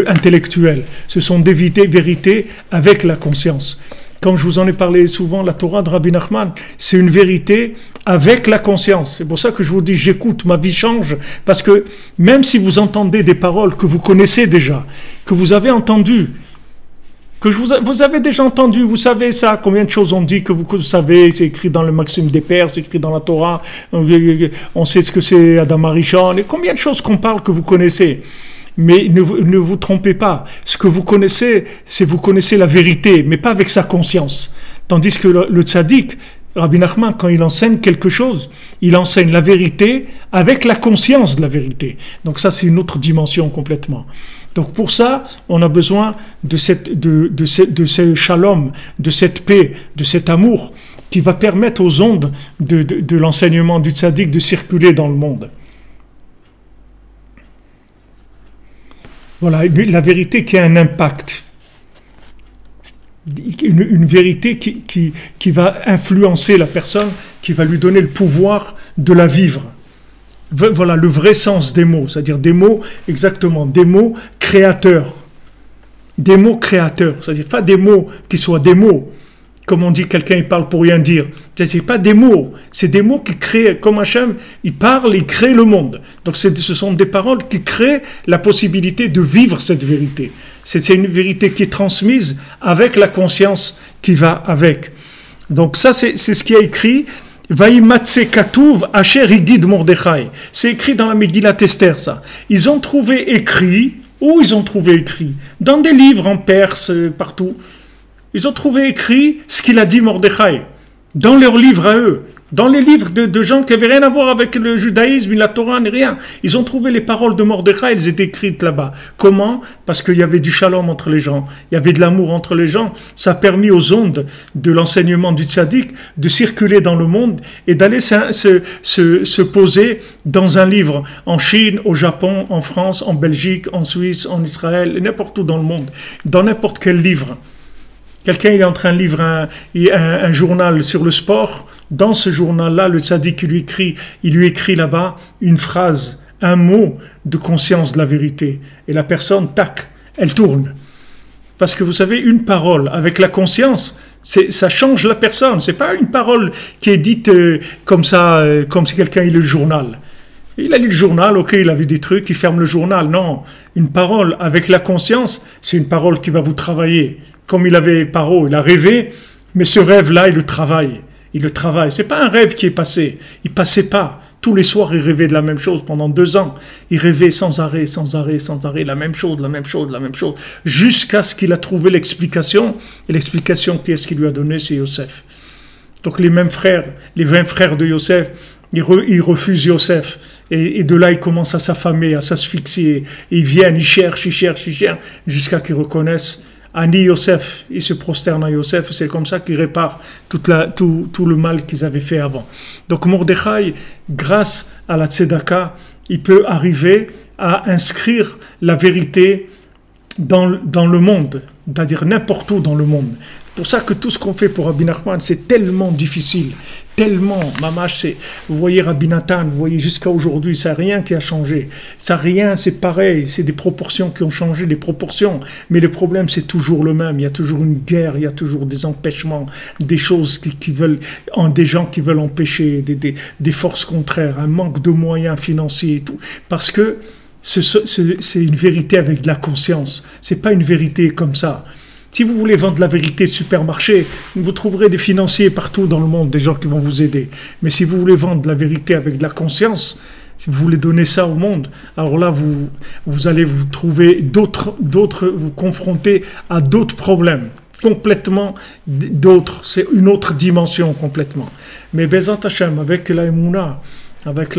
intellectuelles. Ce sont des vérités avec la conscience. Comme je vous en ai parlé souvent, la Torah de Rabbi Nachman, c'est une vérité avec la conscience. C'est pour ça que je vous dis, j'écoute, ma vie change. Parce que même si vous entendez des paroles que vous connaissez déjà, que vous avez entendues, que vous avez déjà entendu, vous savez ça, combien de choses on dit que vous savez, c'est écrit dans le Maxime des Pères, c'est écrit dans la Torah, on sait ce que c'est Adam Arishon, et combien de choses qu'on parle que vous connaissez. Mais ne vous trompez pas, ce que vous connaissez, c'est vous connaissez la vérité, mais pas avec sa conscience. Tandis que le tzaddik, Rabbi Nachman, quand il enseigne quelque chose, il enseigne la vérité avec la conscience de la vérité. Donc ça, c'est une autre dimension complètement. Donc pour ça, on a besoin de ce shalom, de cette paix, de cet amour qui va permettre aux ondes de l'enseignement du tzaddik de circuler dans le monde. Voilà, la vérité qui a un impact. Une vérité qui va influencer la personne, qui va lui donner le pouvoir de la vivre. Voilà le vrai sens des mots, c'est-à-dire des mots, exactement, des mots créateurs. Des mots créateurs, c'est-à-dire pas des mots qui soient des mots. Comme on dit, quelqu'un il parle pour rien dire. C'est pas des mots, c'est des mots qui créent, comme Hachem, il parle, il crée le monde. Donc ce sont des paroles qui créent la possibilité de vivre cette vérité. C'est une vérité qui est transmise avec la conscience qui va avec. Donc ça, c'est ce qui est écrit. Vaïmatse Katuv Asher Higid Mordechai. C'est écrit dans la Megillat Esther, ça. Ils ont trouvé écrit, où ils ont trouvé écrit? Dans des livres en Perse, partout. Ils ont trouvé écrit ce qu'il a dit Mordechai. Dans leurs livres à eux. Dans les livres de gens qui n'avaient rien à voir avec le judaïsme, la Torah, ni rien. Ils ont trouvé les paroles de Mordechai, elles étaient écrites là-bas. Comment? Parce qu'il y avait du shalom entre les gens. Il y avait de l'amour entre les gens. Ça a permis aux ondes de l'enseignement du tzaddik de circuler dans le monde et d'aller se poser dans un livre en Chine, au Japon, en France, en Belgique, en Suisse, en Israël, n'importe où dans le monde. Dans n'importe quel livre. Quelqu'un est en train de lire un journal sur le sport. Dans ce journal-là, le tzaddik il lui écrit là-bas une phrase, un mot de conscience de la vérité. Et la personne, tac, elle tourne. Parce que vous savez, une parole avec la conscience, ça change la personne. C'est pas une parole qui est dite comme ça, comme si quelqu'un lit le journal. Il a lu le journal, ok, il a vu des trucs, il ferme le journal. Non, une parole avec la conscience, c'est une parole qui va vous travailler. Comme il avait Paro, il a rêvé, mais ce rêve-là, il le travaille. Il le travaille. C'est pas un rêve qui est passé. Il passait pas. Tous les soirs, il rêvait de la même chose pendant 2 ans. Il rêvait sans arrêt, la même chose, jusqu'à ce qu'il a trouvé l'explication. Et l'explication, qui est-ce qu'il lui a donné? C'est Yosef. Donc les 20 frères de Yosef, ils refusent Yosef. Et de là, ils commencent à s'affamer, à s'asphyxier. Et ils viennent, ils cherchent, jusqu'à qu'ils reconnaissent Ani Yosef, ils se prosternent à Yosef, c'est comme ça qu'ils réparent tout le mal qu'ils avaient fait avant. Donc Mordechai, grâce à la tzedaka, il peut arriver à inscrire la vérité dans le monde, c'est-à-dire n'importe où dans le monde. C'est pour ça que tout ce qu'on fait pour Rabbi Nachman, c'est tellement difficile, tellement, mamash, vous voyez Rabbi Nathan, vous voyez jusqu'à aujourd'hui, ça n'a rien qui a changé. Ça rien, c'est pareil, c'est des proportions qui ont changé, des proportions. Mais le problème, c'est toujours le même. Il y a toujours une guerre, il y a toujours des empêchements, des choses qui veulent, des gens qui veulent empêcher, des forces contraires, un manque de moyens financiers et tout. Parce que c'est une vérité avec de la conscience. C'est pas une vérité comme ça. Si vous voulez vendre la vérité de supermarché, vous trouverez des financiers partout dans le monde, des gens qui vont vous aider. Mais si vous voulez vendre la vérité avec de la conscience, si vous voulez donner ça au monde, alors là, vous allez vous trouver vous confronter à d'autres problèmes, complètement d'autres. C'est une autre dimension complètement. Mais Bezat Hashem, avec la Emouna, avec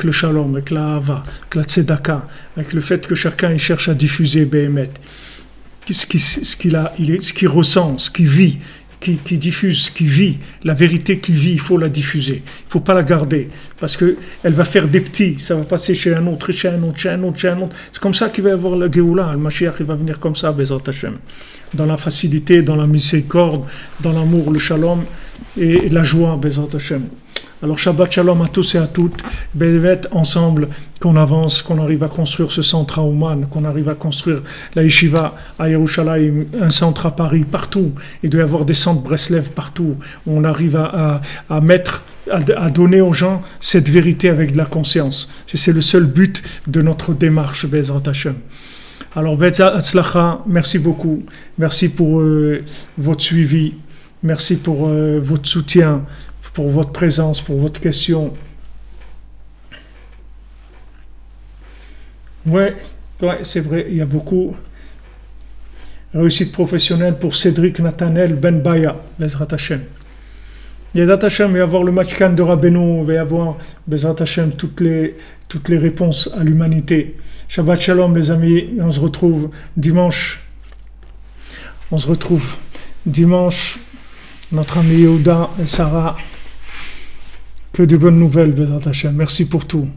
le shalom, avec la hava, avec la tzedaka, avec le fait que chacun cherche à diffuser Béhémet, ce qu'il ressent, ce qu'il vit, qui diffuse, ce qu'il vit, la vérité qu'il vit, il faut la diffuser. Il ne faut pas la garder, parce qu'elle va faire des petits, ça va passer chez un autre, chez un autre. C'est comme ça qu'il va y avoir la Géoula, le Mashiach, il va venir comme ça, Bezat Hashem. Dans la facilité, dans la miséricorde, dans l'amour, le shalom et la joie, Bezat Hashem. Alors Shabbat Shalom à tous et à toutes, Bévet, ensemble, qu'on avance, qu'on arrive à construire ce centre à Ouman, qu'on arrive à construire la Yeshiva à Yerushalayim, un centre à Paris, partout. Il doit y avoir des centres Breslev partout, où on arrive à donner aux gens cette vérité avec de la conscience. C'est le seul but de notre démarche, Bezrat Hashem. Alors Bezat Hatzlacha, merci beaucoup, merci pour votre suivi, merci pour votre soutien, pour votre présence, pour votre question. Ouais, c'est vrai, il y a beaucoup. Réussite professionnelle pour Cédric Nathanaël Ben Baya, Bezrat Hashem. Yedat Hashem, il va y avoir le match Cannes de Rabbeinu, il va y avoir, Bezrat Hashem, toutes les réponses à l'humanité. Shabbat Shalom, les amis, et on se retrouve dimanche. On se retrouve dimanche, notre ami Yehuda et Sarah. Que de bonnes nouvelles, Bezrat Hashem. Merci pour tout.